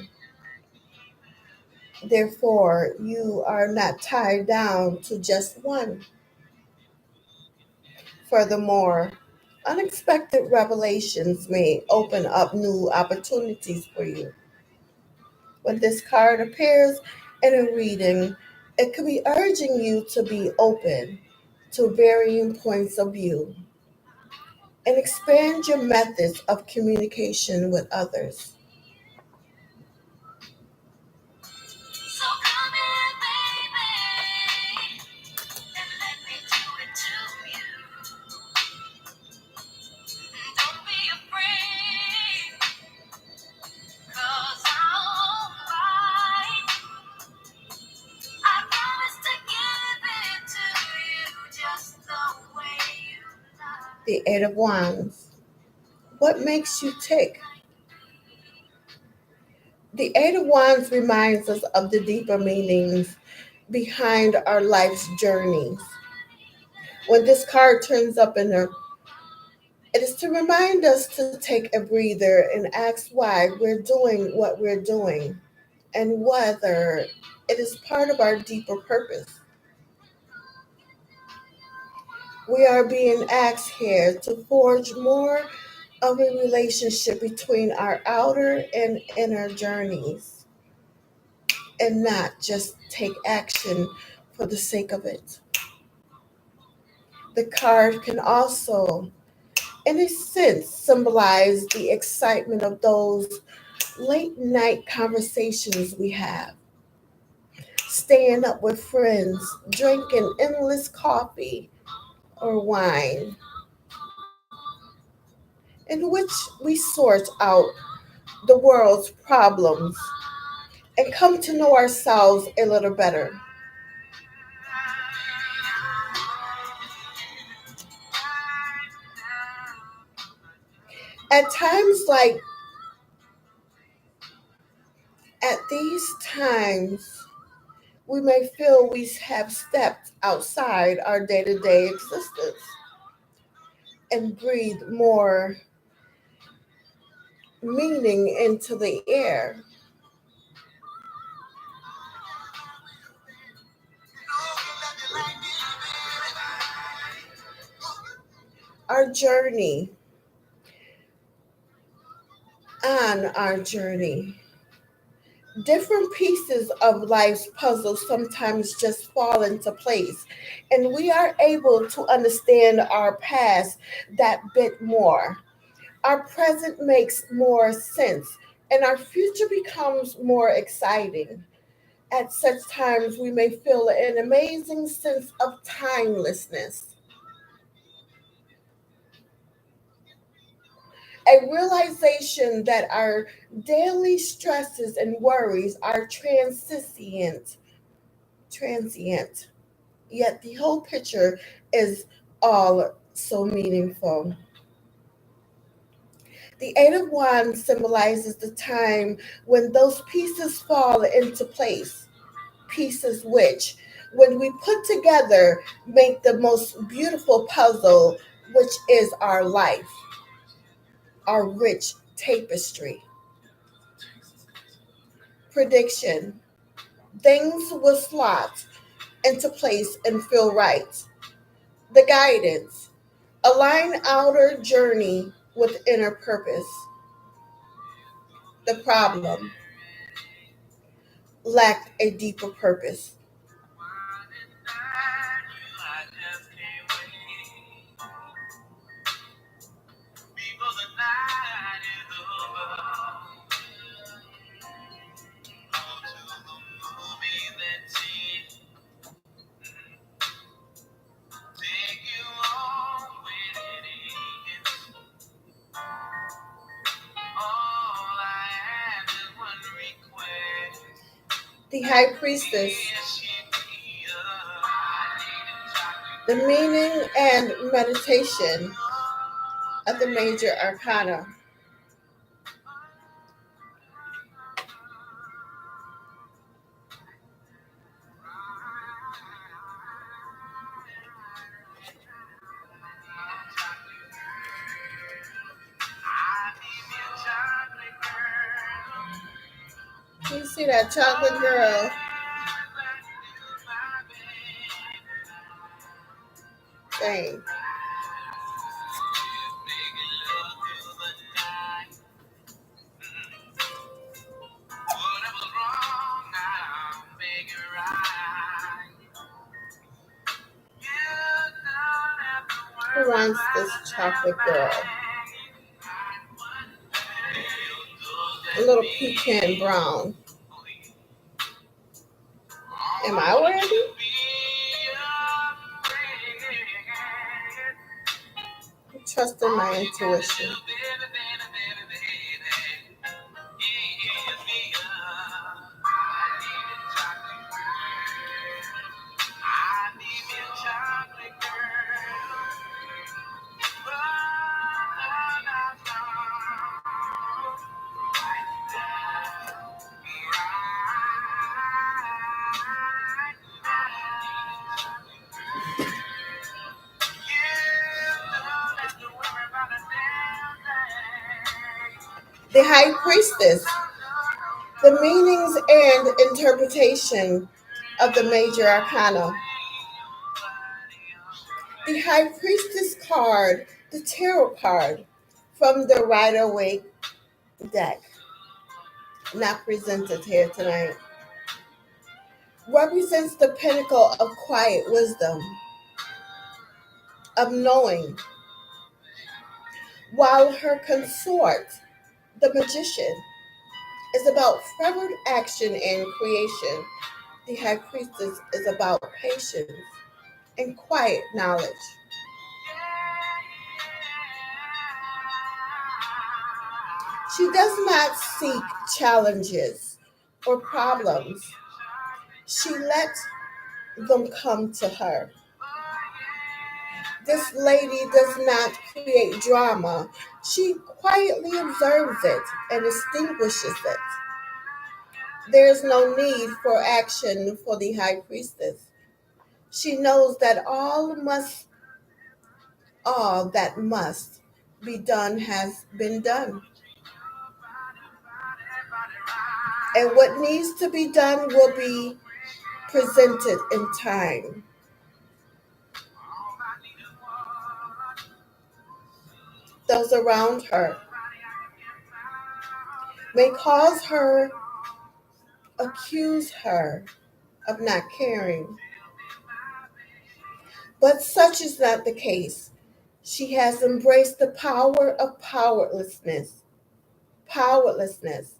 Therefore, you are not tied down to just one. Furthermore, unexpected revelations may open up new opportunities for you. When this card appears in a reading, it could be urging you to be open to varying points of view and expand your methods of communication with others. So come here, baby, and let me do it to you. Don't be afraid, 'cause I won't fight. I promise to give it to you just the way you like. The Eight of Wands. What makes you tick? The Eight of Wands reminds us of the deeper meanings behind our life's journeys. When this card turns up in a, it is to remind us to take a breather and ask why we're doing what we're doing and whether it is part of our deeper purpose. We are being asked here to forge more of a relationship between our outer and inner journeys and not just take action for the sake of it. The card can also, in a sense, symbolize the excitement of those late night conversations we have, staying up with friends, drinking endless coffee or wine, in which we sort out the world's problems and come to know ourselves a little better. At times like at these times, we may feel we have stepped outside our day to day existence and breathe more meaning into the air. Our journey, on our journey, different pieces of life's puzzle sometimes just fall into place, and we are able to understand our past that bit more. Our present makes more sense, and our future becomes more exciting. At such times, we may feel an amazing sense of timelessness, a realization that our daily stresses and worries are transient, yet the whole picture is all so meaningful. The Eight of Wands symbolizes the time when those pieces fall into place, pieces which, when we put together, make the most beautiful puzzle, which is our life, our rich tapestry. Prediction. Things will slot into place and feel right. The guidance. Align outer journey with inner purpose. The problem. Lack a deeper purpose. The High Priestess, the meaning and meditation of the major arcana. See that chocolate girl? Dang. Who wants this chocolate girl? A little pecan brown. Am I worthy? Trust in my intuition. The High Priestess. The meanings and interpretation of the major arcana. The High Priestess card, the tarot card from the Rider-Waite deck, not presented here tonight, represents the pinnacle of quiet wisdom, of knowing, while her consort, the Magician, is about fervent action and creation. The High Priestess is about patience and quiet knowledge. She does not seek challenges or problems. She lets them come to her. This lady does not create drama. She quietly observes it and extinguishes it. There is no need for action for the High Priestess. She knows that all that must be done has been done. And what needs to be done will be presented in time. Those around her may cause her, accuse her of not caring. But such is not the case. She has embraced the power of powerlessness. Powerlessness.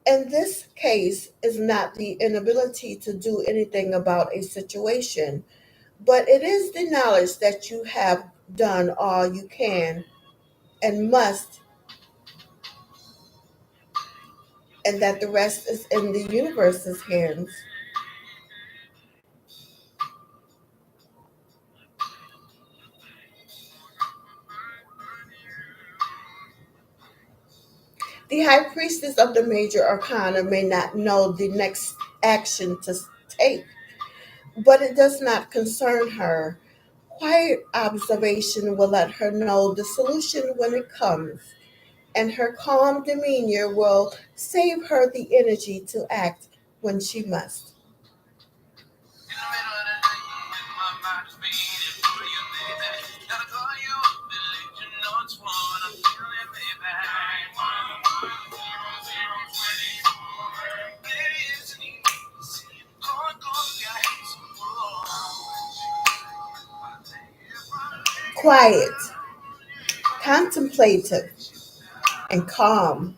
And this case is not the inability to do anything about a situation, but it is the knowledge that you have done all you can and must, and that the rest is in the universe's hands. The High Priestess of the Major Arcana may not know the next action to take, but it does not concern her. Quiet observation will let her know the solution when it comes, and her calm demeanor will save her the energy to act when she must. Quiet, contemplative, and calm.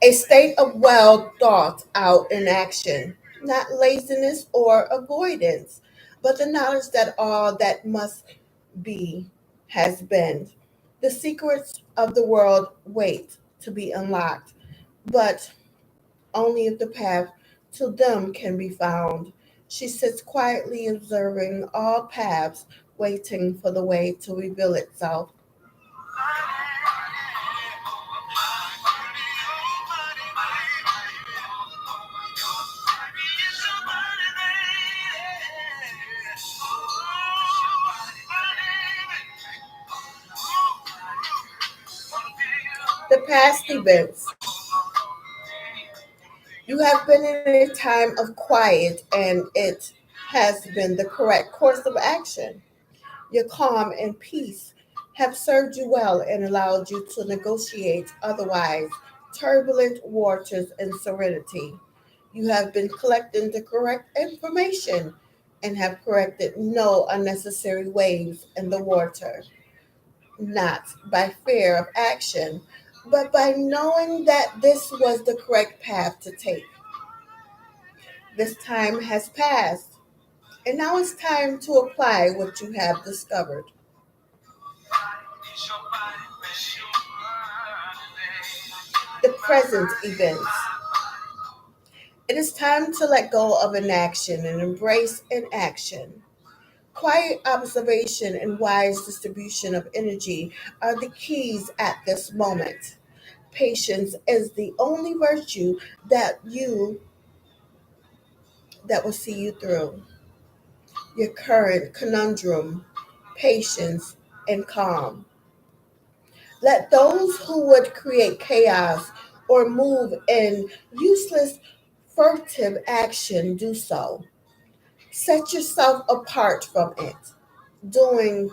A state of well thought out in action, not laziness or avoidance, but the knowledge that all that must be has been. The secrets of the world wait to be unlocked, but only if the path to them can be found. She sits quietly observing all paths, waiting for the way to reveal itself. The past events. You have been in a time of quiet, and it has been the correct course of action. Your calm and peace have served you well and allowed you to negotiate otherwise turbulent waters in serenity. You have been collecting the correct information and have corrected no unnecessary waves in the water, not by fear of action, but by knowing that this was the correct path to take. This time has passed, and now it's time to apply what you have discovered. The present events. It is time to let go of inaction and embrace inaction. Quiet observation and wise distribution of energy are the keys at this moment. Patience is the only virtue that will see you through your current conundrum, patience and calm. Let those who would create chaos or move in useless furtive action do so. Set yourself apart from it, doing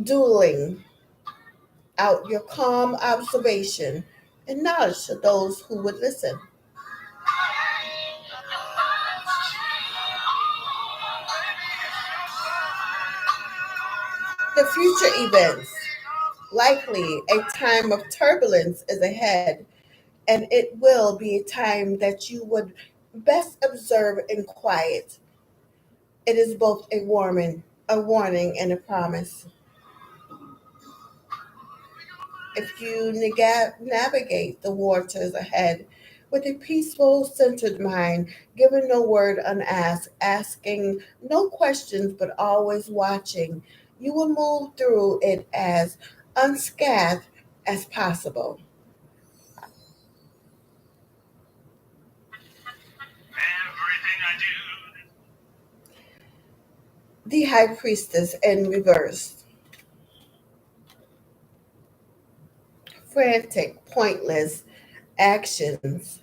dueling out your calm observation and knowledge to those who would listen. The future events. Likely a time of turbulence is ahead, and it will be a time that you would best observe in quiet. It is both a warning and a promise. If you navigate the waters ahead with a peaceful, centered mind, giving no word unasked, asking no questions, but always watching, you will move through it as unscathed as possible. The High Priestess in reverse. Frantic, pointless actions,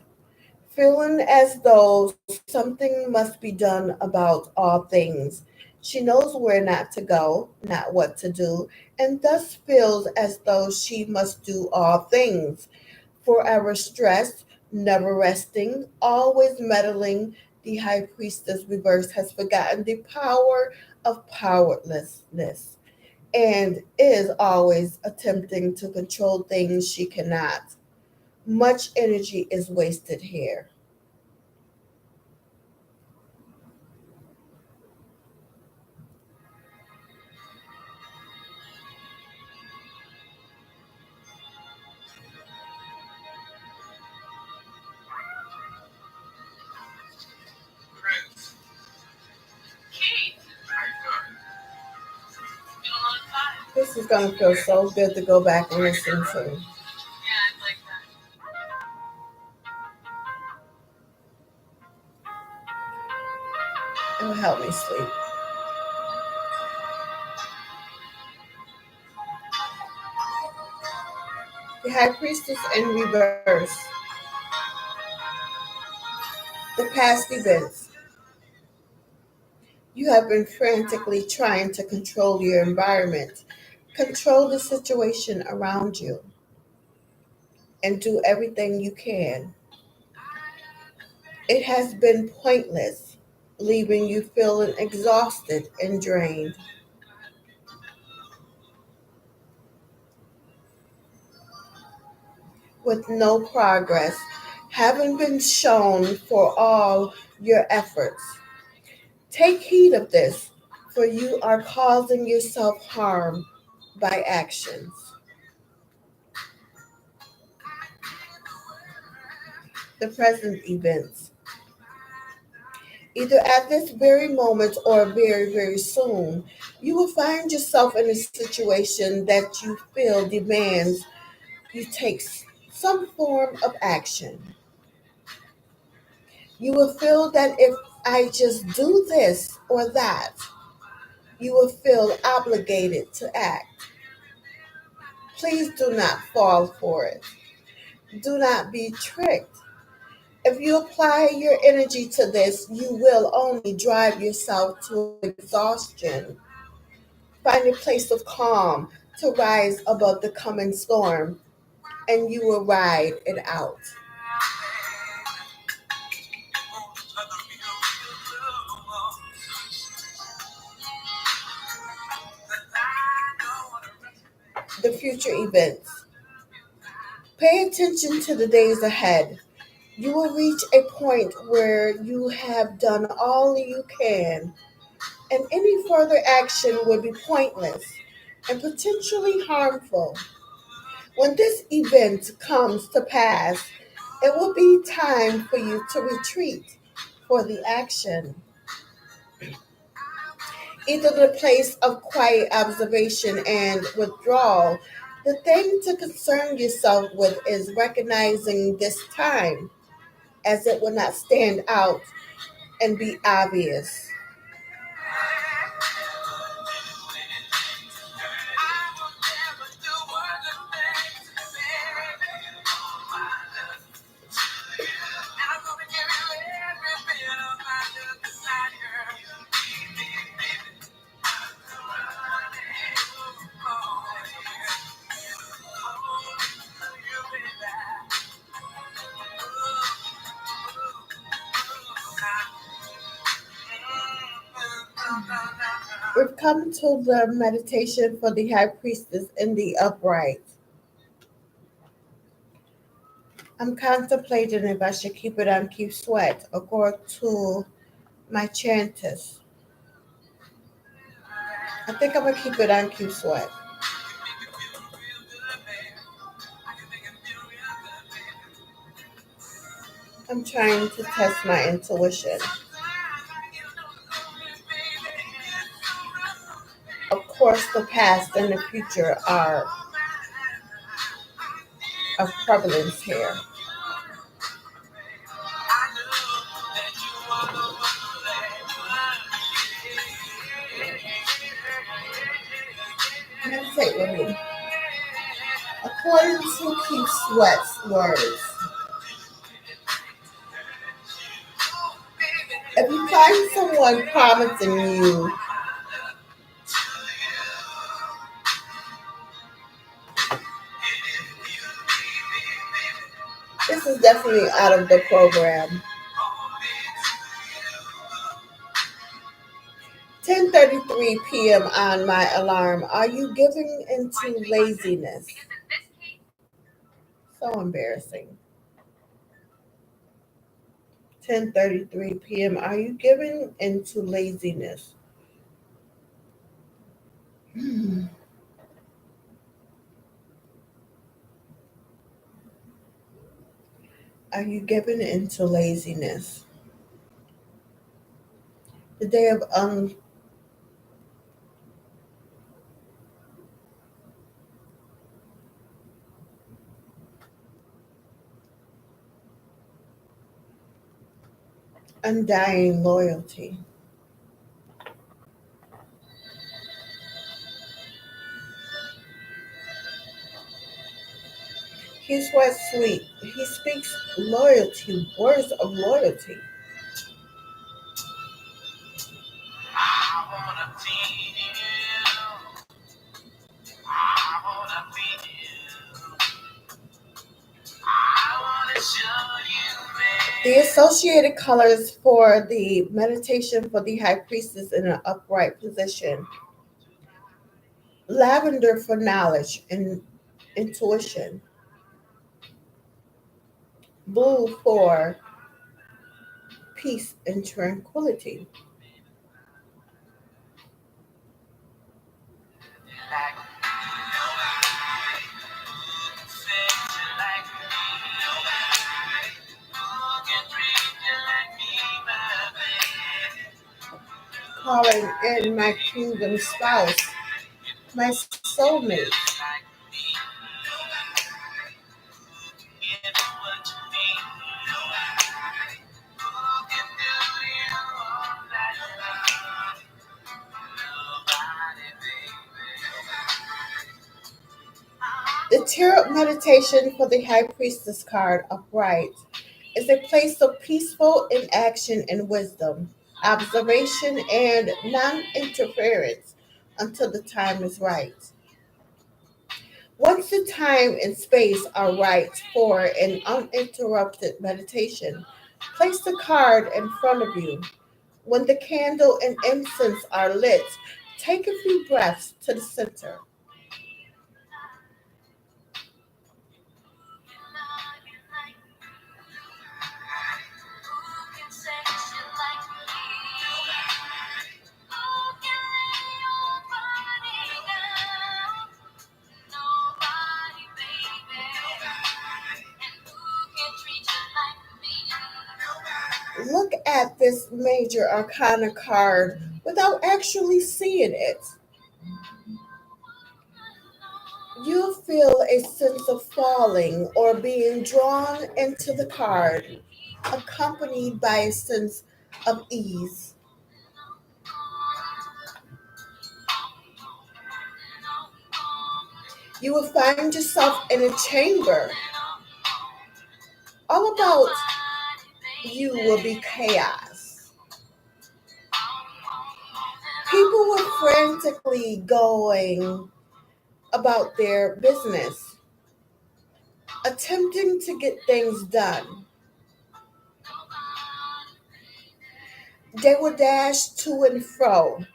feeling as though something must be done about all things. She knows where not to go, not what to do, and thus feels as though she must do all things. Forever stressed, never resting, always meddling, the High Priestess reverse has forgotten the power of powerlessness and is always attempting to control things she cannot. Much energy is wasted here. This is going to feel so good to go back and listen to. It will help me sleep. The High Priestess in reverse. The past events. You have been frantically trying to control your environment, control the situation around you, and do everything you can. It has been pointless, leaving you feeling exhausted and drained. With no progress having been shown for all your efforts. Take heed of this, for you are causing yourself harm by actions. The present events. Either at this very moment or very, very soon, you will find yourself in a situation that you feel demands you take some form of action. You will feel that if I just do this or that, you will feel obligated to act. Please do not fall for it. Do not be tricked. If you apply your energy to this, you will only drive yourself to exhaustion. Find a place of calm to rise above the coming storm, and you will ride it out. The future events. Pay attention to the days ahead. You will reach a point where you have done all you can, and any further action would be pointless and potentially harmful. When this event comes to pass, it will be time for you to retreat for the action. Either the place of quiet observation and withdrawal. The thing to concern yourself with is recognizing this time, as it will not stand out and be obvious. We've come to the meditation for the high priestess in the upright. I'm contemplating if I should keep it on keep sweat or go to my chantis. I think I'm gonna keep it on keep sweat. I'm trying to test my intuition. Of course, the past and the future are of prevalence here. Meditate with me. According to Keith Sweat's words, if you find someone promising you this is definitely out of the program. 10:33 p.m. on my alarm. Are you giving into laziness? So embarrassing. 10:33 p.m. Are you giving into laziness? Are you giving into laziness? The day of undying loyalty. He's what sweet. He speaks loyalty, words of loyalty. I wanna be you. I wanna be you. I wanna show you, babe. The associated colors for the meditation for the high priestess in an upright position. Lavender for knowledge and intuition. Blue for peace and tranquility. Calling in my kingdom spouse, my soulmate. The tarot meditation for the high priestess card upright. Is a place of peaceful inaction and wisdom, observation and non interference until the time is right. Once the time and space are right for an uninterrupted meditation, place the card in front of you. When the candle and incense are lit, take a few breaths to the center. Look at this major arcana card without actually seeing it. You'll feel a sense of falling or being drawn into the card, accompanied by a sense of ease. You will find yourself in a chamber. All about you will be chaos. People were frantically going about their business, attempting to get things done. They would dash to and fro,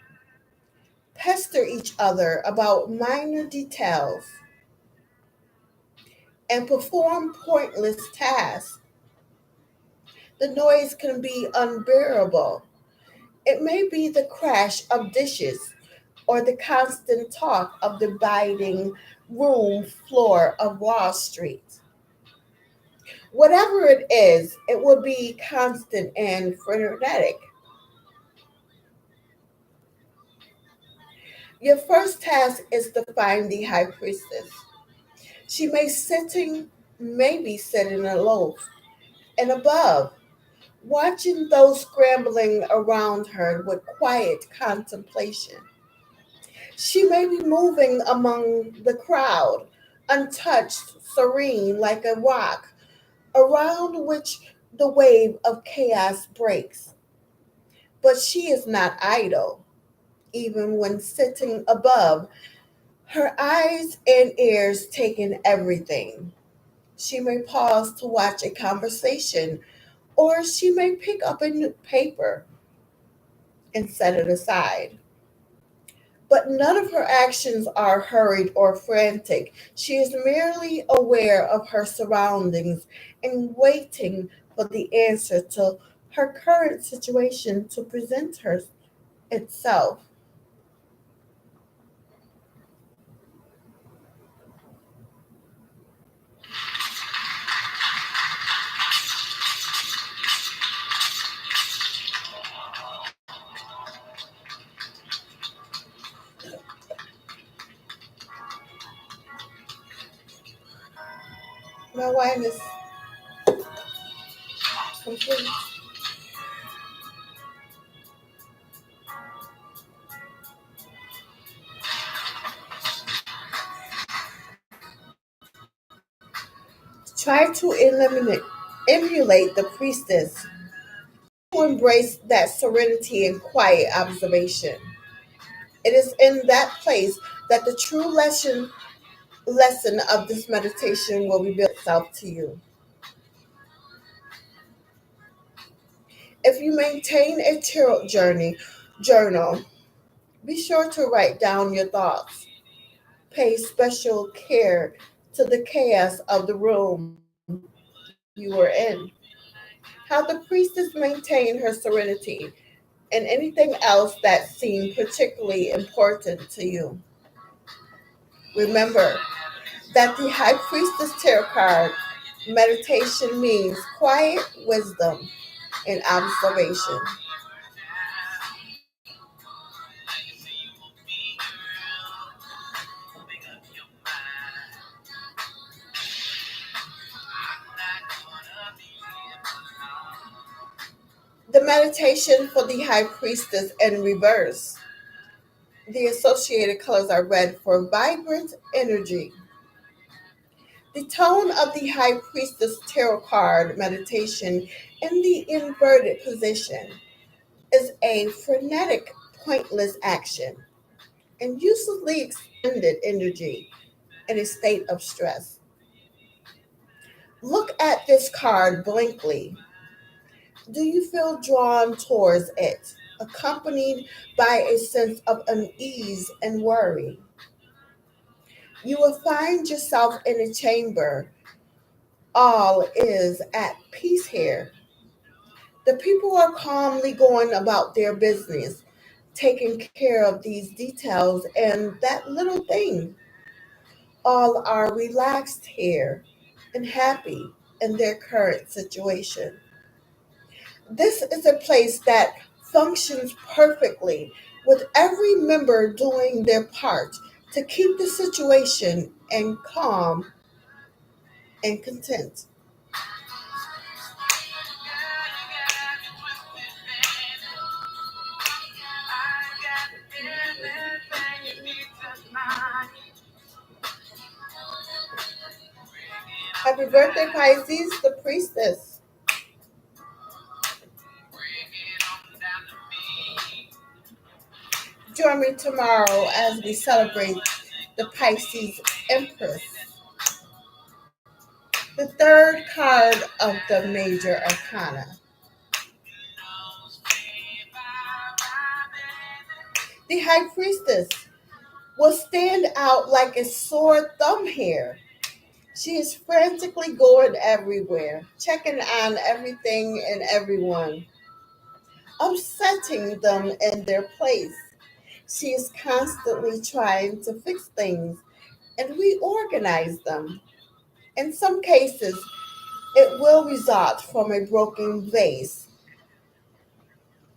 pester each other about minor details, and perform pointless tasks. The noise can be unbearable. It may be the crash of dishes or the constant talk of the biting room floor of Wall Street. Whatever it is, it will be constant and frenetic. Your first task is to find the high priestess. She may be sitting aloof and above, watching those scrambling around her with quiet contemplation. She may be moving among the crowd, untouched, serene like a rock, around which the wave of chaos breaks. But she is not idle, even when sitting above, her eyes and ears taking everything. She may pause to watch a conversation, or she may pick up a new paper and set it aside. But none of her actions are hurried or frantic. She is merely aware of her surroundings and waiting for the answer to her current situation to present her itself. My wine is complete. Try to emulate the priestess, to embrace that serenity and quiet observation. It is in that place that the true lesson of this meditation will reveal itself to you. If you maintain a journal, be sure to write down your thoughts. Pay special care to the chaos of the room you were in. How the priestess maintained her serenity, and anything else that seemed particularly important to you. Remember that the High Priestess Tarot card meditation means quiet wisdom and observation. The meditation for the High Priestess in reverse. The associated colors are red for vibrant energy, The tone of the High Priestess Tarot card meditation in the inverted position is a frenetic, pointless action and uselessly expended energy in a state of stress. Look at this card blankly. Do you feel drawn towards it, accompanied by a sense of unease and worry? You will find yourself in a chamber. All is at peace here. The people are calmly going about their business, taking care of these details and that little thing. All are relaxed here and happy in their current situation. This is a place that functions perfectly with every member doing their part to keep the situation and calm and content. Happy birthday, Pisces, the priestess. Join me tomorrow as we celebrate the Pisces Empress, the third card of the major arcana. The High Priestess will stand out like a sore thumb here. She is frantically going everywhere, checking on everything and everyone, upsetting them in their place. She is constantly trying to fix things and reorganize them. In some cases, it will result from a broken vase,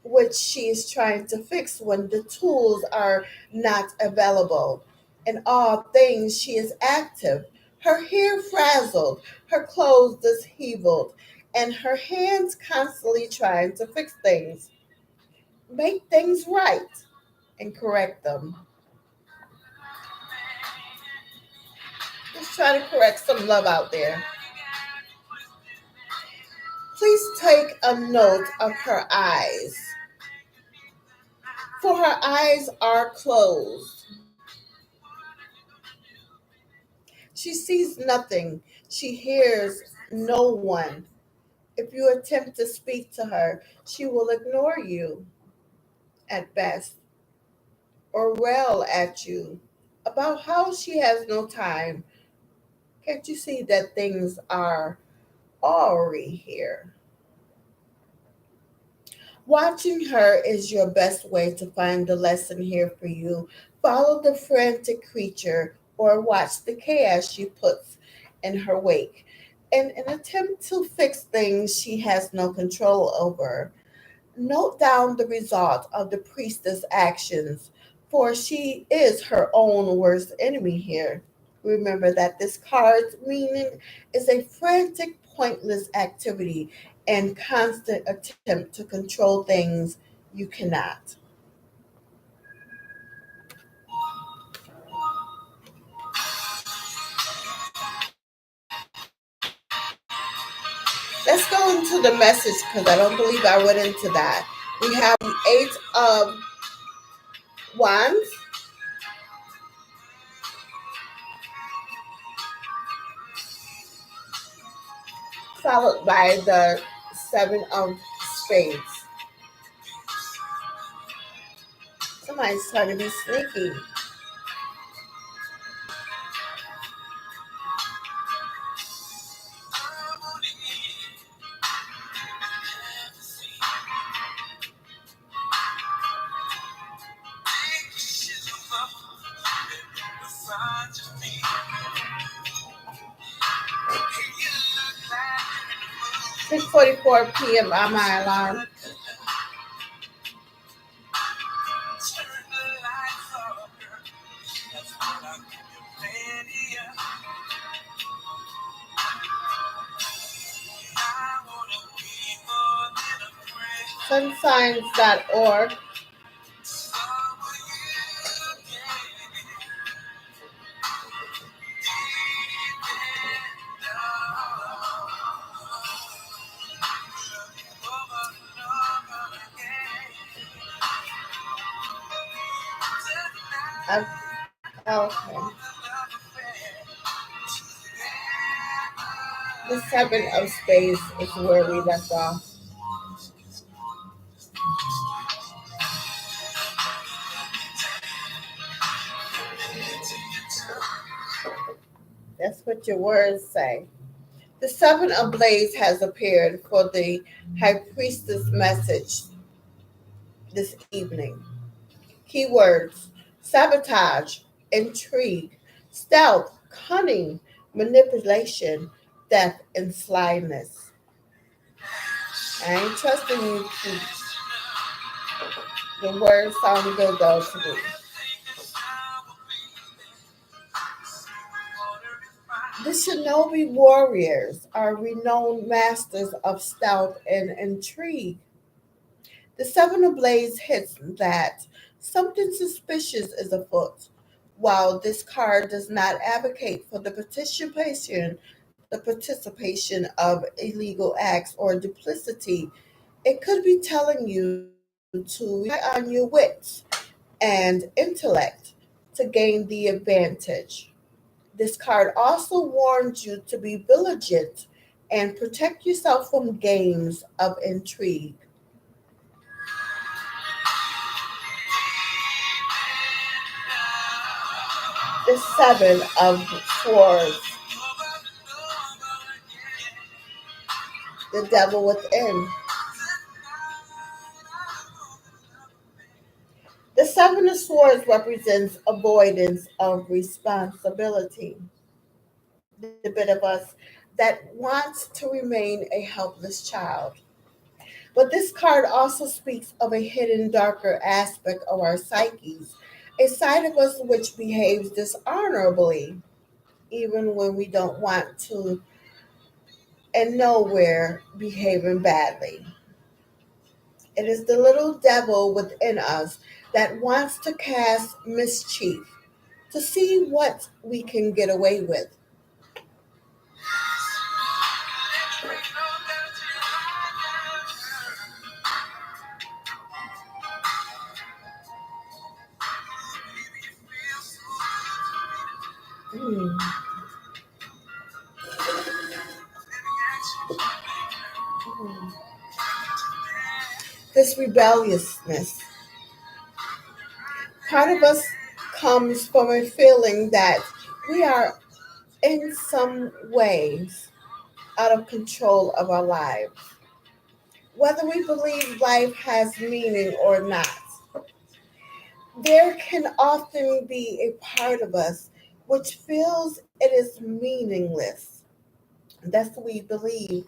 which she is trying to fix when the tools are not available. In all things, she is active, her hair frazzled, her clothes disheveled, and her hands constantly trying to fix things, make things right, and correct them. Let's try to correct some love out there. Please take a note of her eyes, for her eyes are closed. She sees nothing. She hears no one. If you attempt to speak to her, she will ignore you at best or rail at you about how she has no time. Can't you see that things are already here? Watching her is your best way to find the lesson here for you. Follow the frantic creature or watch the chaos she puts in her wake. In an attempt to fix things she has no control over, note down the result of the priestess' actions, for she is her own worst enemy here. Remember that this card's meaning is a frantic, pointless activity and constant attempt to control things you cannot. Let's go into the message because I don't believe I went into that. We have the Eight of Wands, followed by the Seven of Spades. Somebody's trying to be sneaky. Six 44 p.m. on my alarm. Sunsigns.org. Okay. The seven of spades is where we left off. That's what your words say. The seven of blades has appeared for the high priestess message this evening. Keywords: sabotage, intrigue, stealth, cunning, manipulation, death, and slyness. I ain't trusting you. The words sound good though to me. The shinobi warriors are renowned masters of stealth and intrigue. The Seven of Blades hits that something suspicious is afoot. While this card does not advocate for the participation of illegal acts or duplicity, it could be telling you to rely on your wits and intellect to gain the advantage. This card also warns you to be vigilant and protect yourself from games of intrigue. The Seven of Swords, the Devil Within. The Seven of Swords represents avoidance of responsibility. The bit of us that wants to remain a helpless child. But this card also speaks of a hidden, darker aspect of our psyches, a side of us which behaves dishonorably, even when we don't want to, and know we're behaving badly. It is the little devil within us that wants to cast mischief, to see what we can get away with. Hmm. This rebelliousness, part of us comes from a feeling that we are in some ways out of control of our lives, whether we believe life has meaning or not. There can often be a part of us which feels it is meaningless. That's what we believe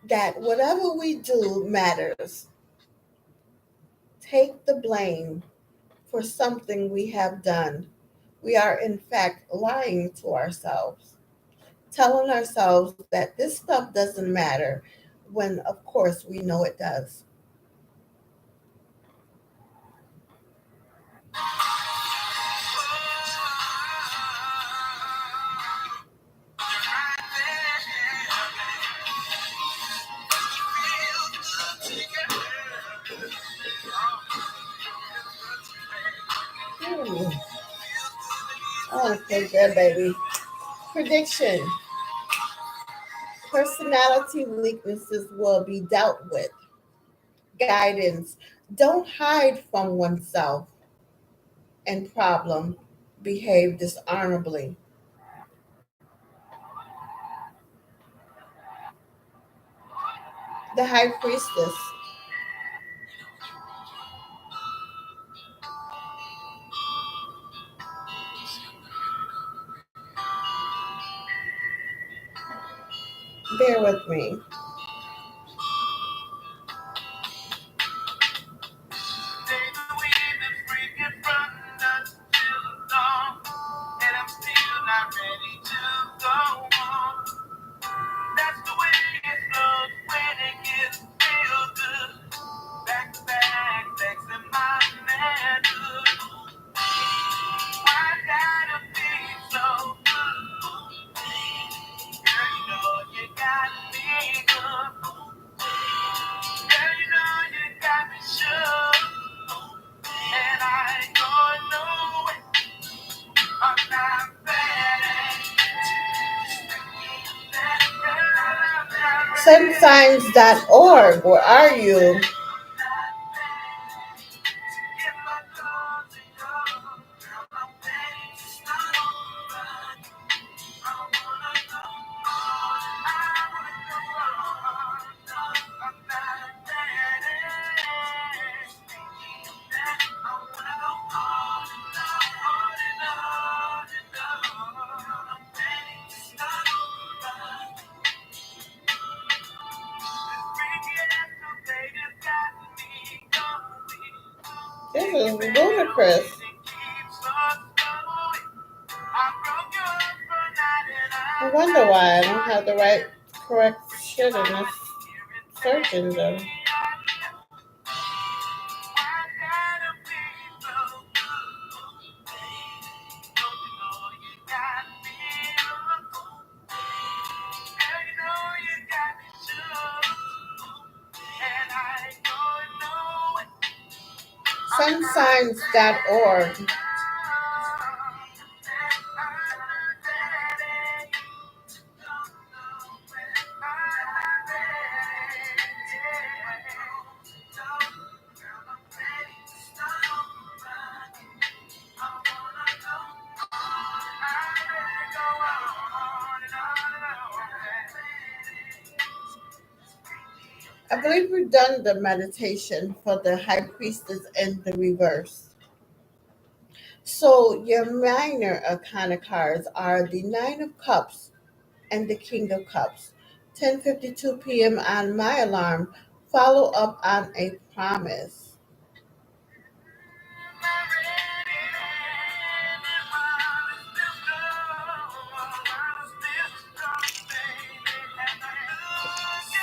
that whatever we do matters. Take the blame for something we have done. We are, in fact, lying to ourselves, telling ourselves that this stuff doesn't matter when, of course, we know it does. Ooh, oh, so good, baby. Prediction: personality weaknesses will be dealt with. Guidance: don't hide from oneself and problem. Behave dishonorably. The High Priestess. Bear with me. sunsigns.org. Where are you? This is ludicrous. I wonder why I don't have the correct shit in this search engine. Sunsigns.org. I believe we've done the meditation for the High Priestess in the reverse. So your minor arcana cards are the Nine of Cups and the King of Cups. 10:52 p.m. on my alarm. Follow up on a promise.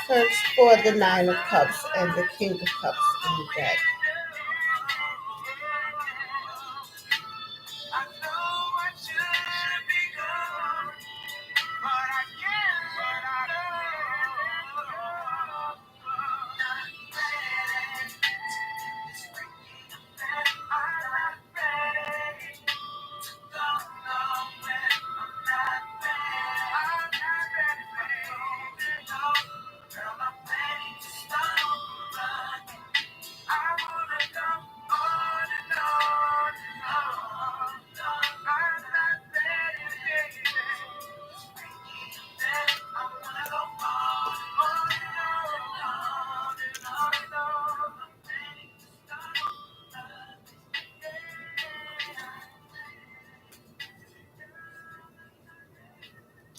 Search for the Nine of Cups and the King of Cups in the deck.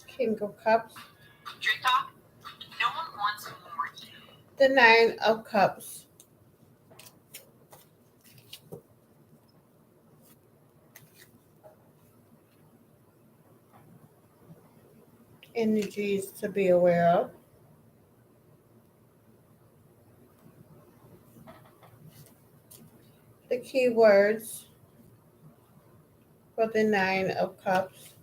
King of Cups. No one wants more. The Nine of Cups. Energies to be aware of. The keywords for the Nine of Cups: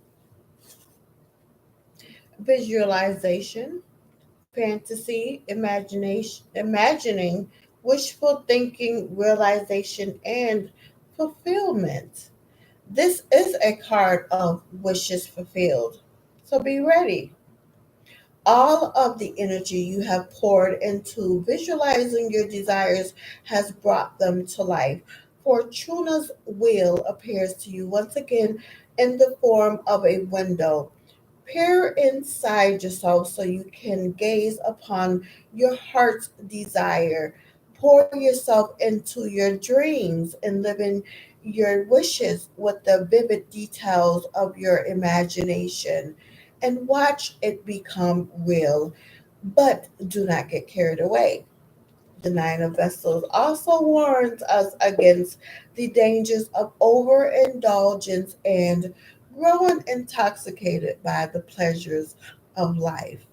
visualization, fantasy, imagination, imagining, wishful thinking, realization, and fulfillment. This is a card of wishes fulfilled. So be ready. All of the energy you have poured into visualizing your desires has brought them to life. Fortuna's wheel appears to you once again in the form of a window. Peer inside yourself so you can gaze upon your heart's desire. Pour yourself into your dreams and live in your wishes with the vivid details of your imagination and watch it become real. But do not get carried away. The Nine of Vessels also warns us against the dangers of overindulgence and growing intoxicated by the pleasures of life.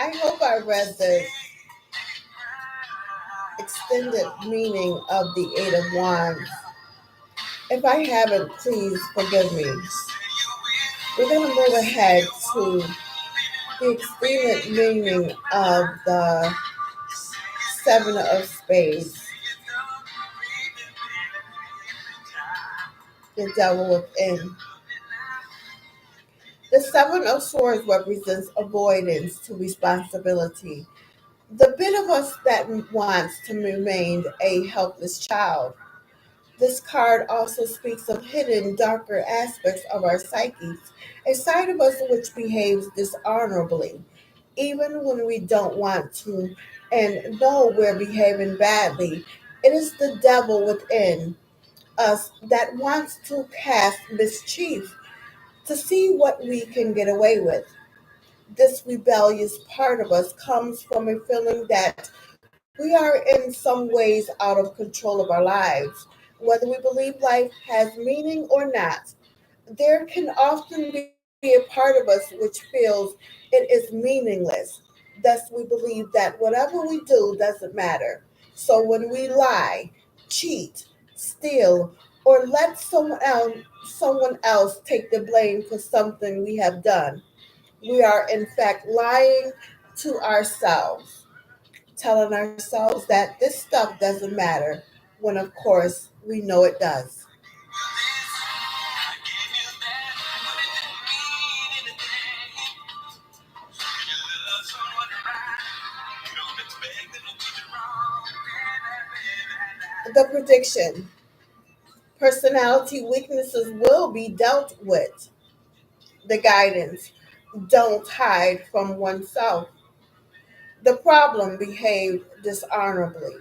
I hope I read the extended meaning of the Eight of Wands. If I haven't, please forgive me. We're going to move ahead to the extended meaning of the Seven of Spades, the devil within. The Seven of Swords represents avoidance to responsibility. The bit of us that wants to remain a helpless child. This card also speaks of hidden, darker aspects of our psyches, a side of us which behaves dishonorably, even when we don't want to and know we're behaving badly. It is the devil within us that wants to cast mischief to see what we can get away with. This rebellious part of us comes from a feeling that we are in some ways out of control of our lives. Whether we believe life has meaning or not, there can often be a part of us which feels it is meaningless. Thus, we believe that whatever we do doesn't matter. So, when we lie, cheat, steal, or let someone else take the blame for something we have done, we are in fact lying to ourselves, telling ourselves that this stuff doesn't matter, when of course we know it does. The prediction: personality weaknesses will be dealt with. The guidance: don't hide from oneself. The problem: behave dishonorably.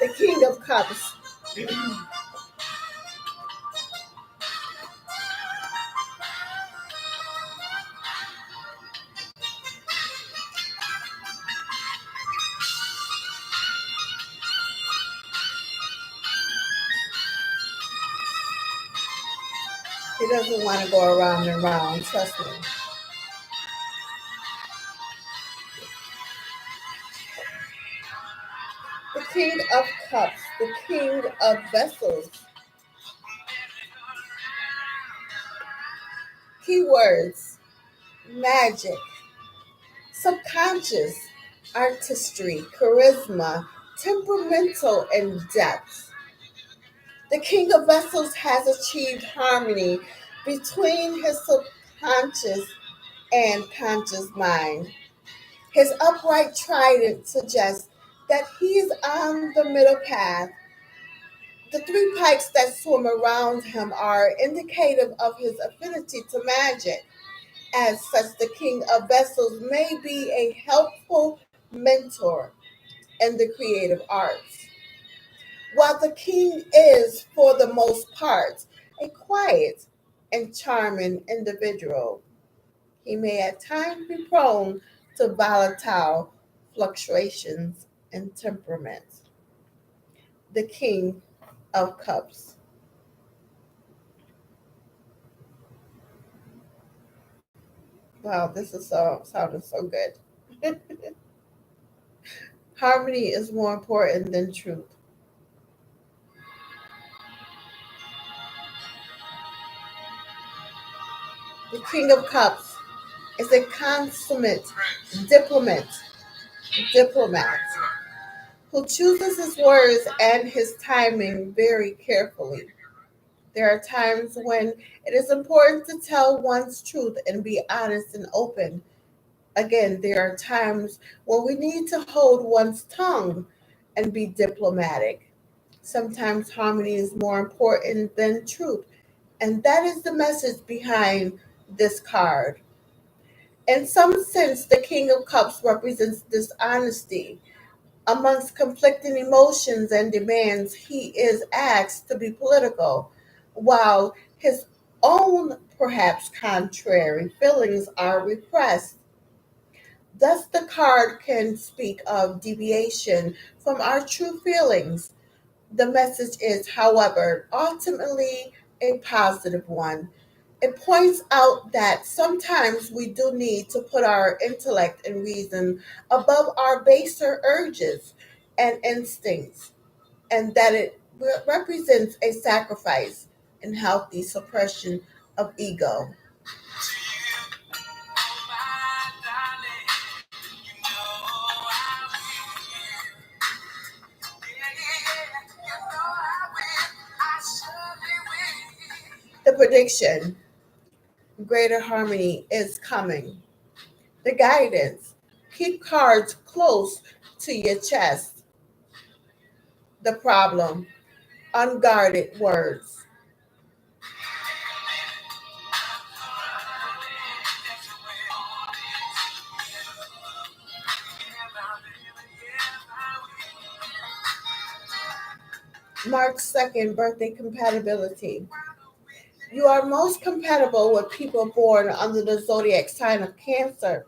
The King of Cups. He doesn't want to go around and around, trust me. The King of Cups, the King of Vessels. Keywords: magic, subconscious, artistry, charisma, temperamental, and depth. The King of Vessels has achieved harmony between his subconscious and conscious mind. His upright trident suggests that he is on the middle path. The three pikes that swim around him are indicative of his affinity to magic. As such, the King of Vessels may be a helpful mentor in the creative arts, while the King is, for the most part, a quiet and charming individual. He may at times be prone to volatile fluctuations in temperament. The King of Cups. Wow, this is so sounding so good. Harmony is more important than truth. The King of Cups is a consummate diplomat, diplomat who chooses his words and his timing very carefully. There are times when it is important to tell one's truth and be honest and open. Again, there are times when we need to hold one's tongue and be diplomatic. Sometimes harmony is more important than truth. And that is the message behind this card. In some sense, the King of Cups represents dishonesty. Amongst conflicting emotions and demands, he is asked to be political, while his own, perhaps contrary, feelings are repressed. Thus, the card can speak of deviation from our true feelings. The message is, however, ultimately a positive one. It points out that sometimes we do need to put our intellect and reason above our baser urges and instincts, and that it represents a sacrifice in healthy suppression of ego. The prediction: greater harmony is coming. The guidance: keep cards close to your chest. The problem: unguarded words. March 2nd, birthday compatibility. You are most compatible with people born under the zodiac sign of Cancer.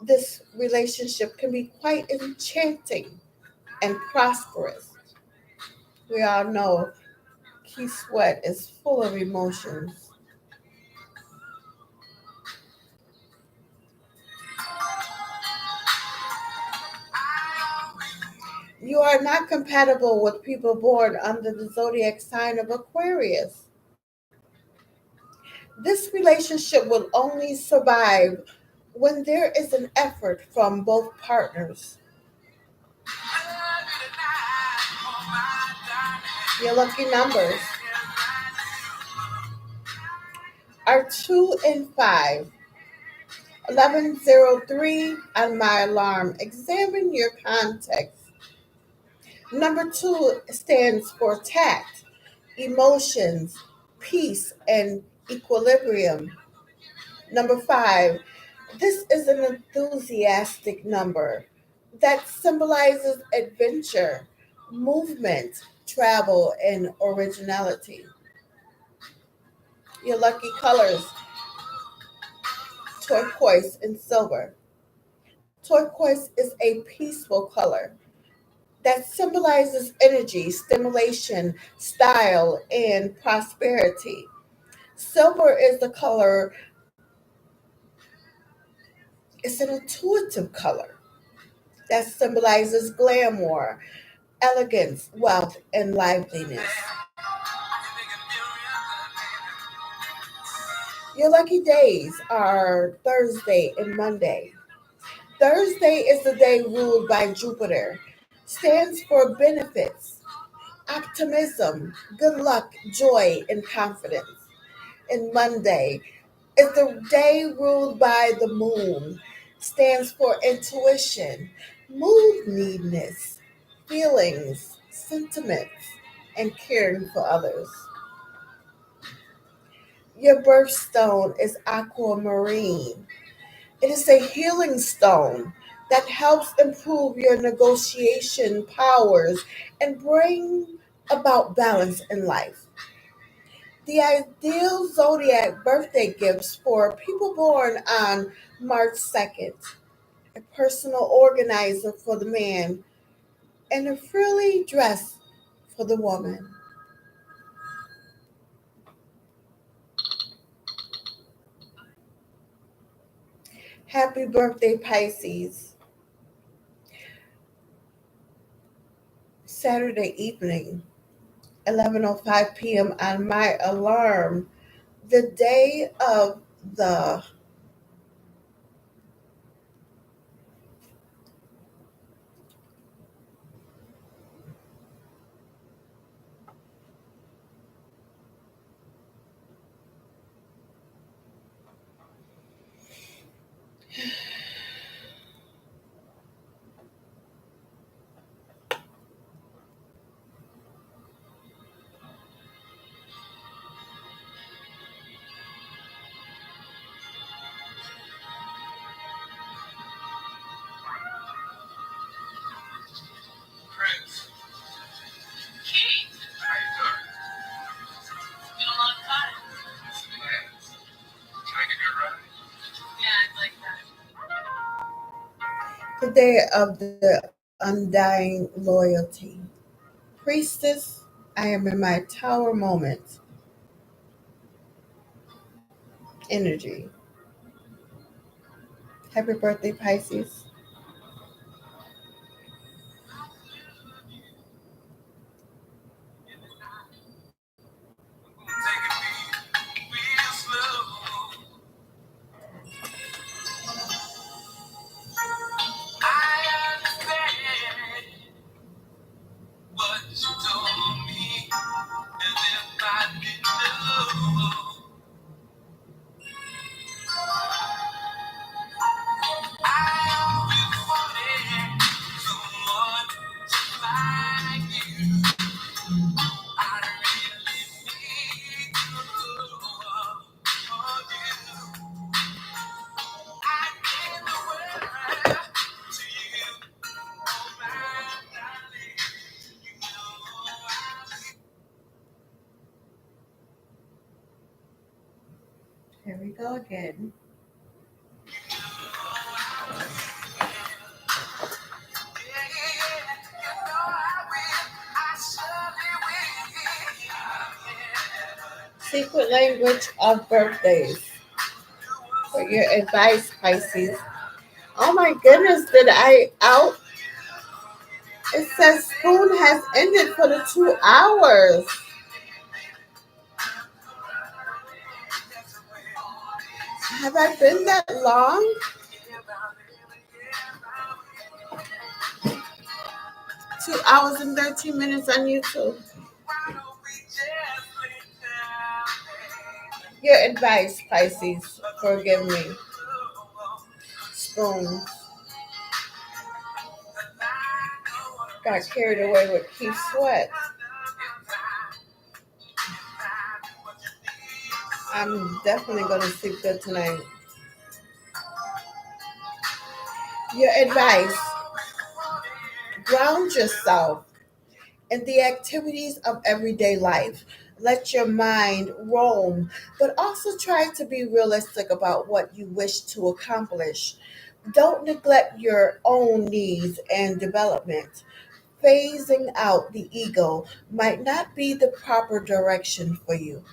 This relationship can be quite enchanting and prosperous. We all know Key Sweat is full of emotions. You are not compatible with people born under the zodiac sign of Aquarius. This relationship will only survive when there is an effort from both partners. Your lucky numbers are 2 and 5. 1103 on my alarm. Examine your context. Number 2 stands for tact, emotions, peace, and equilibrium. Number 5, this is an enthusiastic number that symbolizes adventure, movement, travel, and originality. Your lucky colors: turquoise and silver. Turquoise is a peaceful color that symbolizes energy, stimulation, style, and prosperity. Silver is the color, it's an intuitive color that symbolizes glamour, elegance, wealth, and liveliness. Your lucky days are Thursday and Monday. Thursday is the day ruled by Jupiter, stands for benefits, optimism, good luck, joy, and confidence. And Monday is the day ruled by the moon, stands for intuition, mood needness, feelings, sentiments, and caring for others. Your birthstone is aquamarine. It is a healing stone that helps improve your negotiation powers and bring about balance in life. The ideal zodiac birthday gifts for people born on March 2nd: a personal organizer for the man and a frilly dress for the woman. Happy birthday, Pisces. Saturday evening, 11:05 p.m. on my alarm. The day of the Day of the Undying Loyalty. Priestess, I am in my tower moment energy. Happy birthday, Pisces. Here we go again. Secret language of birthdays. For your advice, Pisces. Oh my goodness, did I out? It says spoon has ended for the 2 hours. Have I been that long? 2 hours and 13 minutes on YouTube. Your advice, Pisces. Forgive me. Spoon. Got carried away with Keith Sweat. I'm definitely going to sleep good tonight. Your advice: ground yourself in the activities of everyday life. Let your mind roam, but also try to be realistic about what you wish to accomplish. Don't neglect your own needs and development. Phasing out the ego might not be the proper direction for you.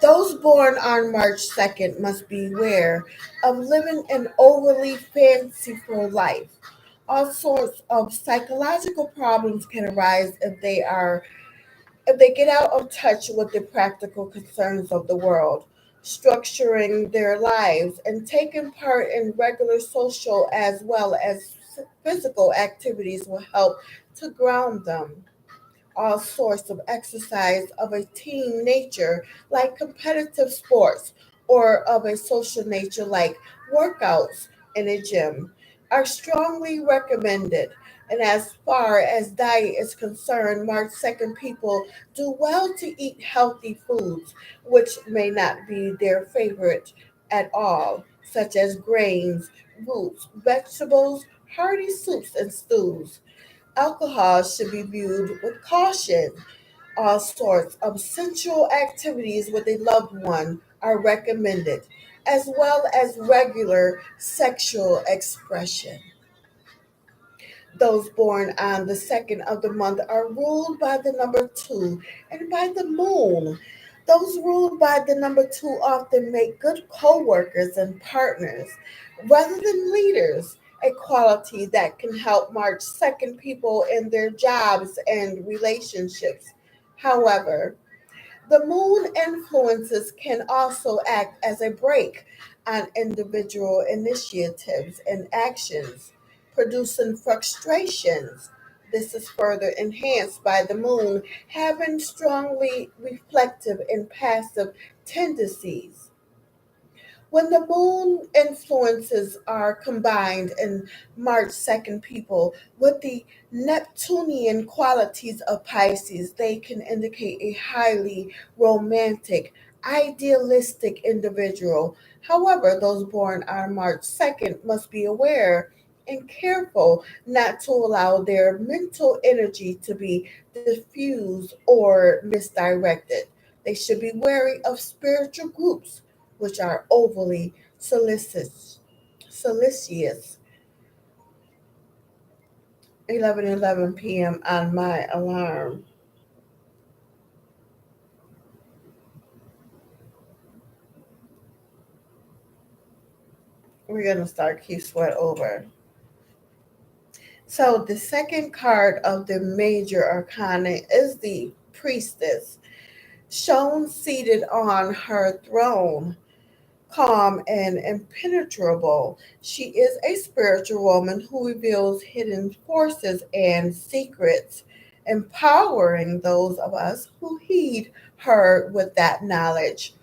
Those born on March 2nd must beware of living an overly fanciful life. All sorts of psychological problems can arise if they get out of touch with the practical concerns of the world. Structuring their lives and taking part in regular social as well as physical activities will help to ground them. All sorts of exercise of a team nature, like competitive sports, or of a social nature, like workouts in a gym, are strongly recommended. And as far as diet is concerned, March 2nd people do well to eat healthy foods, which may not be their favorite at all, such as grains, roots, vegetables, hearty soups, and stews. Alcohol should be viewed with caution. All sorts of sensual activities with a loved one are recommended, as well as regular sexual expression. Those born on the second of the month are ruled by the number two and by the moon. Those ruled by the number two often make good co workers and partners rather than leaders, a quality that can help March 2nd people in their jobs and relationships. However, the moon influences can also act as a brake on individual initiatives and actions, producing frustrations. This is further enhanced by the moon having strongly reflective and passive tendencies. When the moon influences are combined in March 2nd people with the Neptunian qualities of Pisces, they can indicate a highly romantic, idealistic individual. However, those born on March 2nd must be aware and careful not to allow their mental energy to be diffused or misdirected. They should be wary of spiritual groups which are overly solicitous. 11:11 p.m. on my alarm. We're going to start Key Sweat over. So the second card of the major arcana is the Priestess, shown seated on her throne, calm and impenetrable. She is a spiritual woman who reveals hidden forces and secrets, empowering those of us who heed her with that knowledge.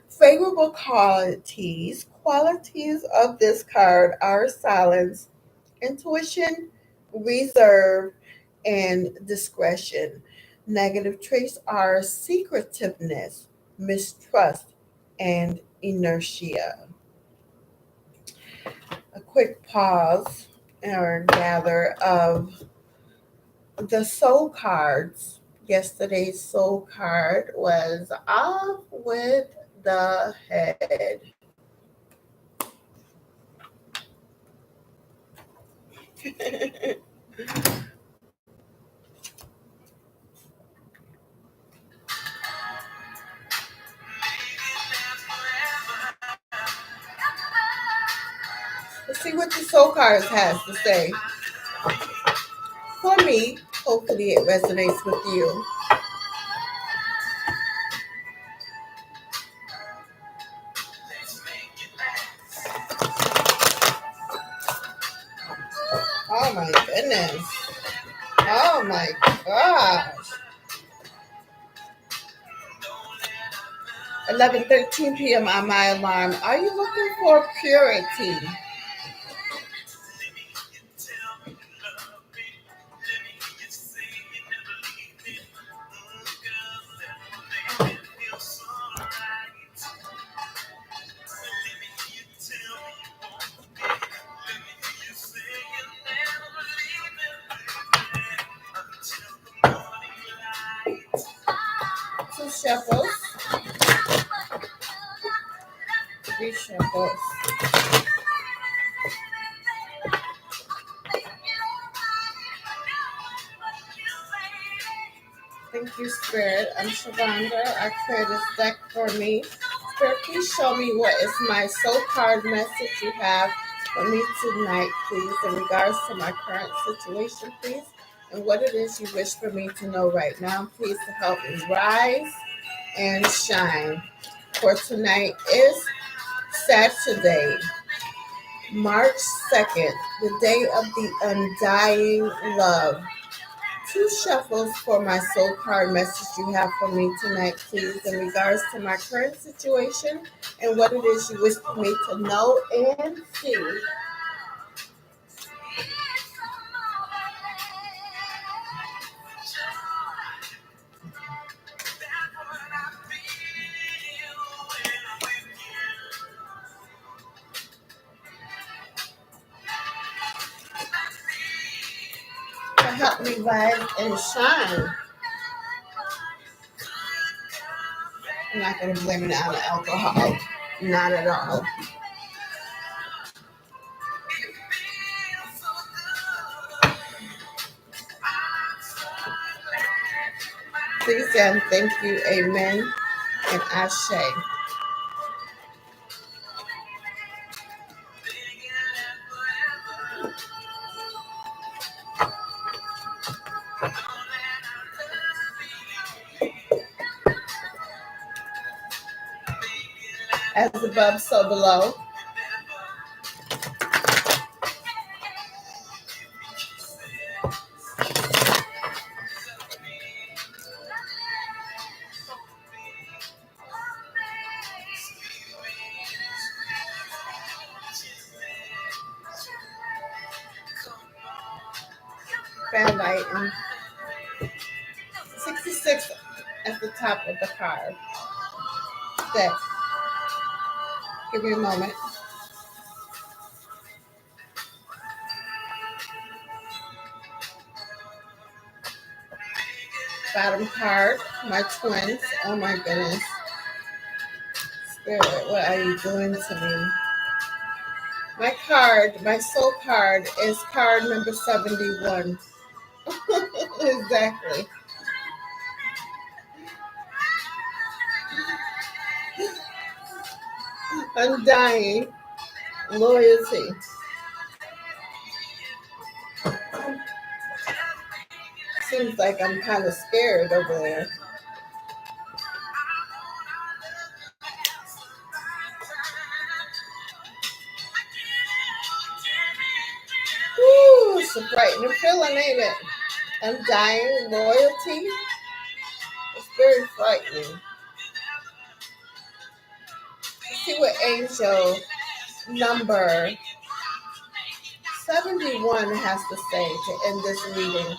Favorable qualities of this card are silence, intuition, reserve, and discretion. Negative traits are secretiveness, mistrust, and inertia. A quick pause or gather of the soul cards. Yesterday's soul card was off with the head. Let's see what the soul cards has to say. For me, hopefully it resonates with you. Oh my goodness. Oh my gosh. 11:13 p.m. on my alarm. Are you looking for purity? Two shuffles. Three shuffles. Thank you, Spirit. I'm Shavonda. I clear this deck for me. Spirit, please show me what is my soul card message you have for me tonight, please, in regards to my current situation, please, and what it is you wish for me to know right now, please, to help me rise and shine. For tonight is Saturday, March 2nd, the day of the undying love. Two shuffles for my soul card message you have for me tonight, please, in regards to my current situation and what it is you wish for me to know and see. To help me rise and shine. I'm not going to blame it on the alcohol. Not at all. Please and thank you. Amen and Ashe. As above, so below. Fan light and 66 at the top of the card. Six. Give me a moment. bottom card, my twins. Oh my goodness. Spirit, what are you doing to me? My card, my soul card is card number 71. Exactly. Undying. Loyalty. Seems like I'm kind of scared over there. Woo, it's a frightening feeling, ain't it? Undying loyalty. It's very frightening. Let's see what angel number 71 has to say to end this reading.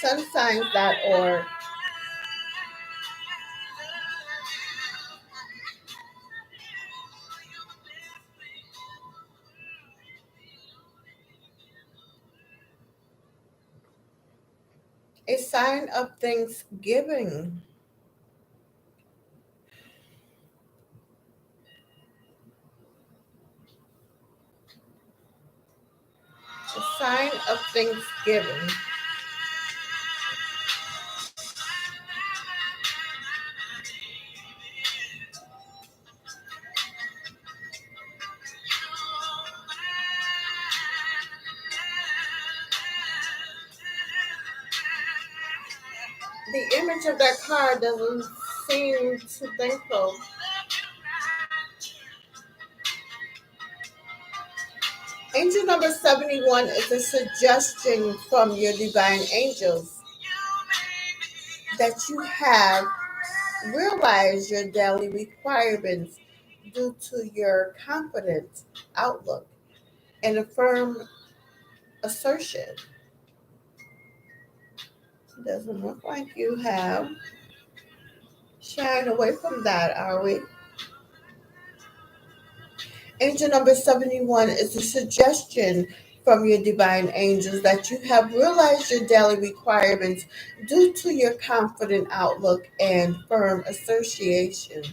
Sunsigns.org. A sign of thanksgiving. A sign of thanksgiving. The image of that card doesn't seem too thankful. Angel number 71 is a suggestion from your divine angels that you have realized your daily requirements due to your confident outlook and a firm assertion. Doesn't look like you have shied away from that, are we? Angel number 71 is a suggestion from your divine angels that you have realized your daily requirements due to your confident outlook and firm assertions.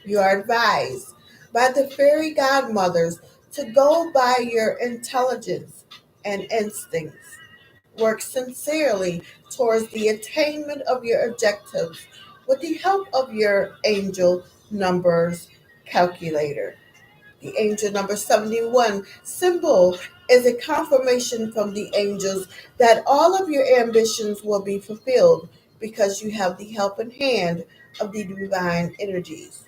You are advised by the fairy godmothers to go by your intelligence and instincts. Work sincerely towards the attainment of your objectives with the help of your angel numbers calculator. The angel number 71 symbol is a confirmation from the angels that all of your ambitions will be fulfilled because you have the helping hand of the divine energies.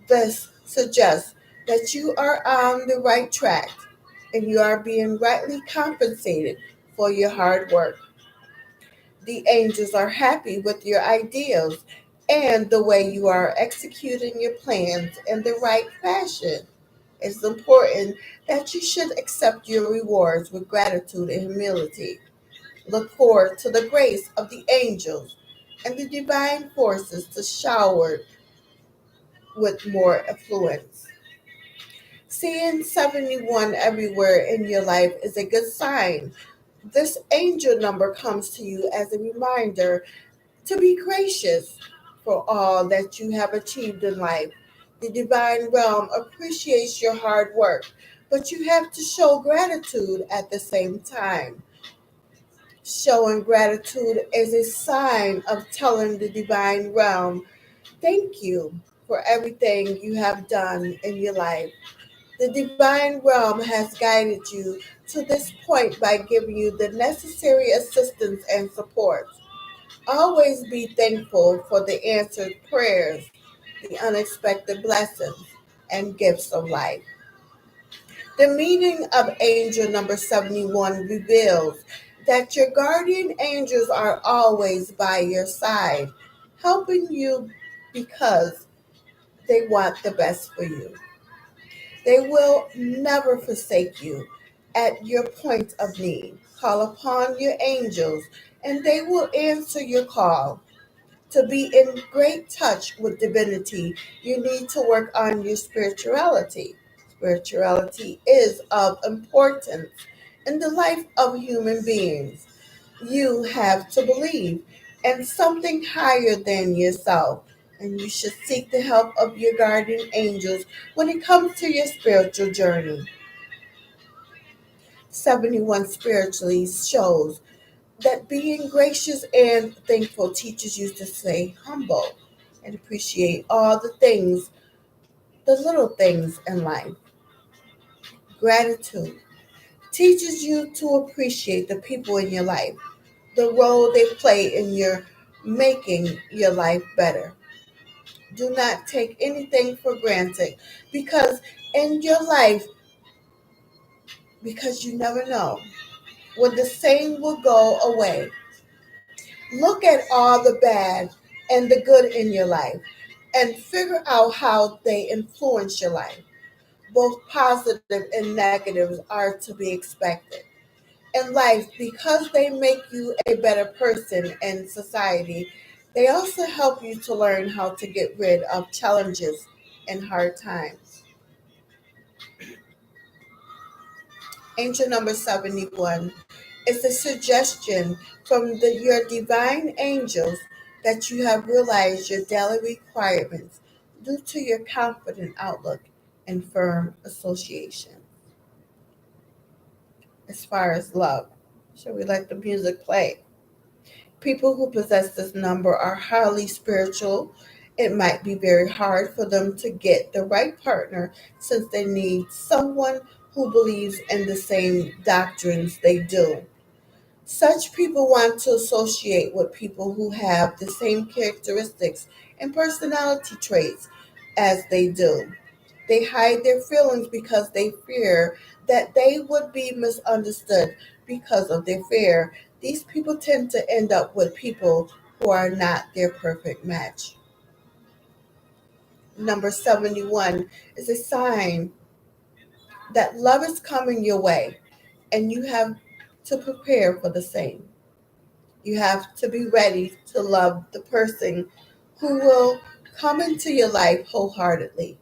This suggests that you are on the right track and you are being rightly compensated for your hard work. The angels are happy with your ideals and the way you are executing your plans in the right fashion. It's important that you should accept your rewards with gratitude and humility. Look forward to the grace of the angels and the divine forces to shower with more affluence. Seeing 71 everywhere in your life is a good sign. This angel number comes to you as a reminder to be gracious for all that you have achieved in life. The divine realm appreciates your hard work, but you have to show gratitude at the same time. Showing gratitude is a sign of telling the divine realm, thank you for everything you have done in your life. The divine realm has guided you to this point by giving you the necessary assistance and support. Always be thankful for the answered prayers, the unexpected blessings, and gifts of life. The meaning of angel number 71 reveals that your guardian angels are always by your side, helping you because they want the best for you. They will never forsake you at your point of need. Call upon your angels, and they will answer your call. To be in great touch with divinity, you need to work on your spirituality. Spirituality is of importance in the life of human beings. You have to believe in something higher than yourself, and you should seek the help of your guardian angels when it comes to your spiritual journey. 71 spiritually shows that being gracious and thankful teaches you to stay humble and appreciate all the things, the little things in life. Gratitude teaches you to appreciate the people in your life, the role they play in your making your life better. Do not take anything for granted because in your life, because you never know when the same will go away. Look at all the bad and the good in your life and figure out how they influence your life. Both positive and negatives are to be expected in life because they make you a better person in society. They also help you to learn how to get rid of challenges and hard times. Angel number 71 is a suggestion from your divine angels that you have realized your daily requirements due to your confident outlook and firm association. As far as love, shall we let the music play? People who possess this number are highly spiritual. It might be very hard for them to get the right partner since they need someone who believes in the same doctrines they do. Such people want to associate with people who have the same characteristics and personality traits as they do. They hide their feelings because they fear that they would be misunderstood because of their fear. These people tend to end up with people who are not their perfect match. Number 71 is a sign that love is coming your way, and you have to prepare for the same. You have to be ready to love the person who will come into your life wholeheartedly.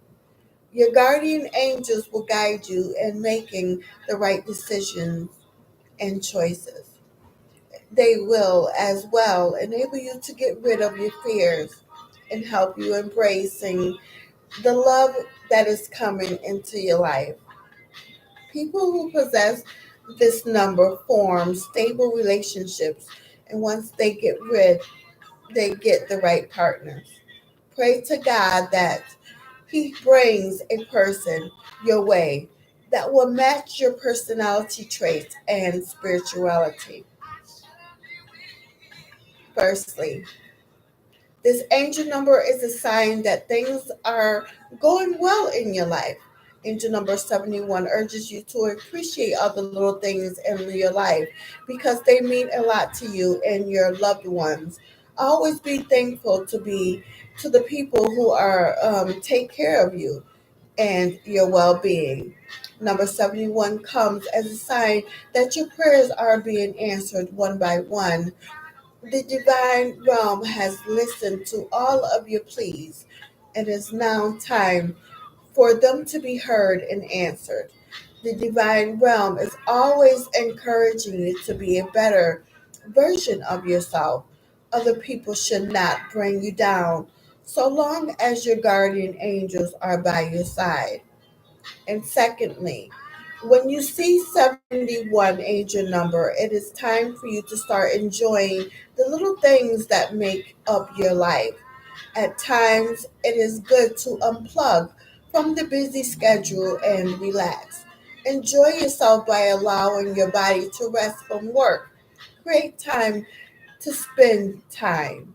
Your guardian angels will guide you in making the right decisions and choices. They will as well enable you to get rid of your fears and help you embracing the love that is coming into your life. People who possess this number form stable relationships, and once they get the right partners. Pray to God that He brings a person your way that will match your personality traits and spirituality. Firstly, this angel number is a sign that things are going well in your life. Angel number 71 urges you to appreciate all the little things in your life because they mean a lot to you and your loved ones. Always be thankful to the people who are take care of you and your well-being. Number 71 comes as a sign that your prayers are being answered one by one. The divine realm has listened to all of your pleas. It is now time for them to be heard and answered. The divine realm is always encouraging you to be a better version of yourself. Other people should not bring you down so long as your guardian angels are by your side. And secondly, when you see 71 angel number, it is time for you to start enjoying the little things that make up your life. At times, it is good to unplug from the busy schedule and relax. Enjoy yourself by allowing your body to rest from work. Create time to spend time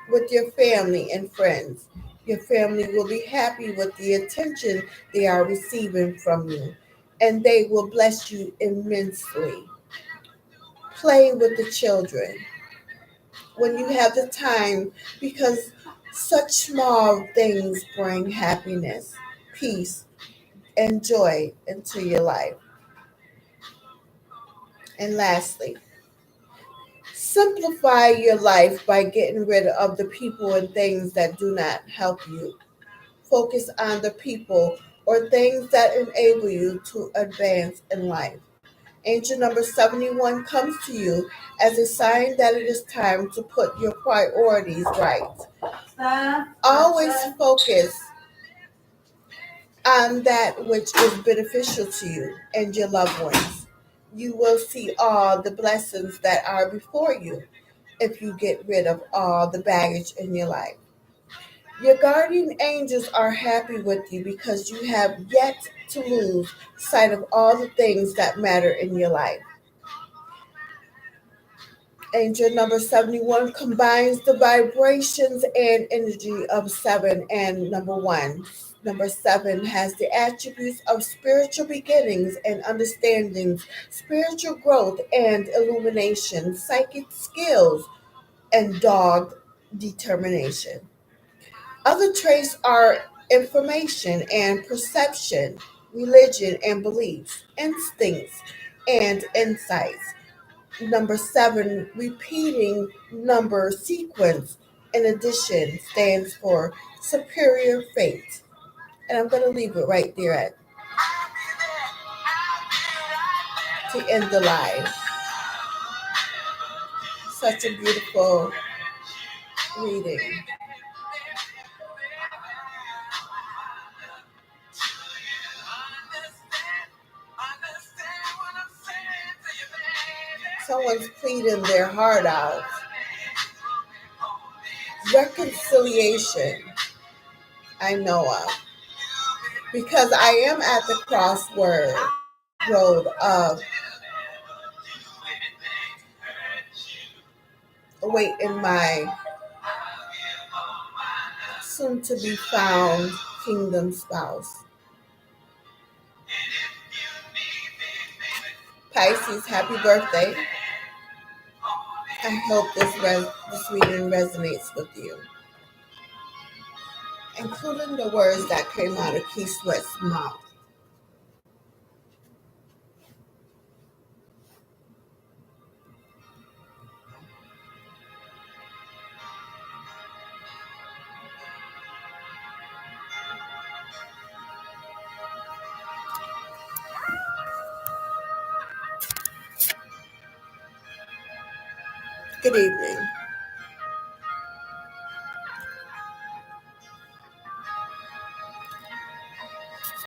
with your family and friends. Your family will be happy with the attention they are receiving from you, and they will bless you immensely. Play with the children when you have the time because such small things bring happiness, peace, and joy into your life. And lastly, simplify your life by getting rid of the people and things that do not help you. Focus on the people or things that enable you to advance in life. Angel number 71 comes to you as a sign that it is time to put your priorities right. Always focus on that which is beneficial to you and your loved ones. You will see all the blessings that are before you if you get rid of all the baggage in your life. Your guardian angels are happy with you because you have yet to lose sight of all the things that matter in your life. Angel number 71 combines the vibrations and energy of 7 and number 1. Number 7 has the attributes of spiritual beginnings and understandings, spiritual growth and illumination, psychic skills, and dogged determination. Other traits are information and perception, religion and beliefs, instincts and insights. Number 7, repeating number sequence in addition stands for superior fate. And I'm going to leave it right there to end the live. Such a beautiful reading. Someone's pleading their heart out. Reconciliation, I know of. Because I am at the road of awaiting my soon to be found kingdom spouse. Pisces, happy birthday. I hope this reading resonates with you, including the words that came out of Keith Sweat's mouth. Good evening.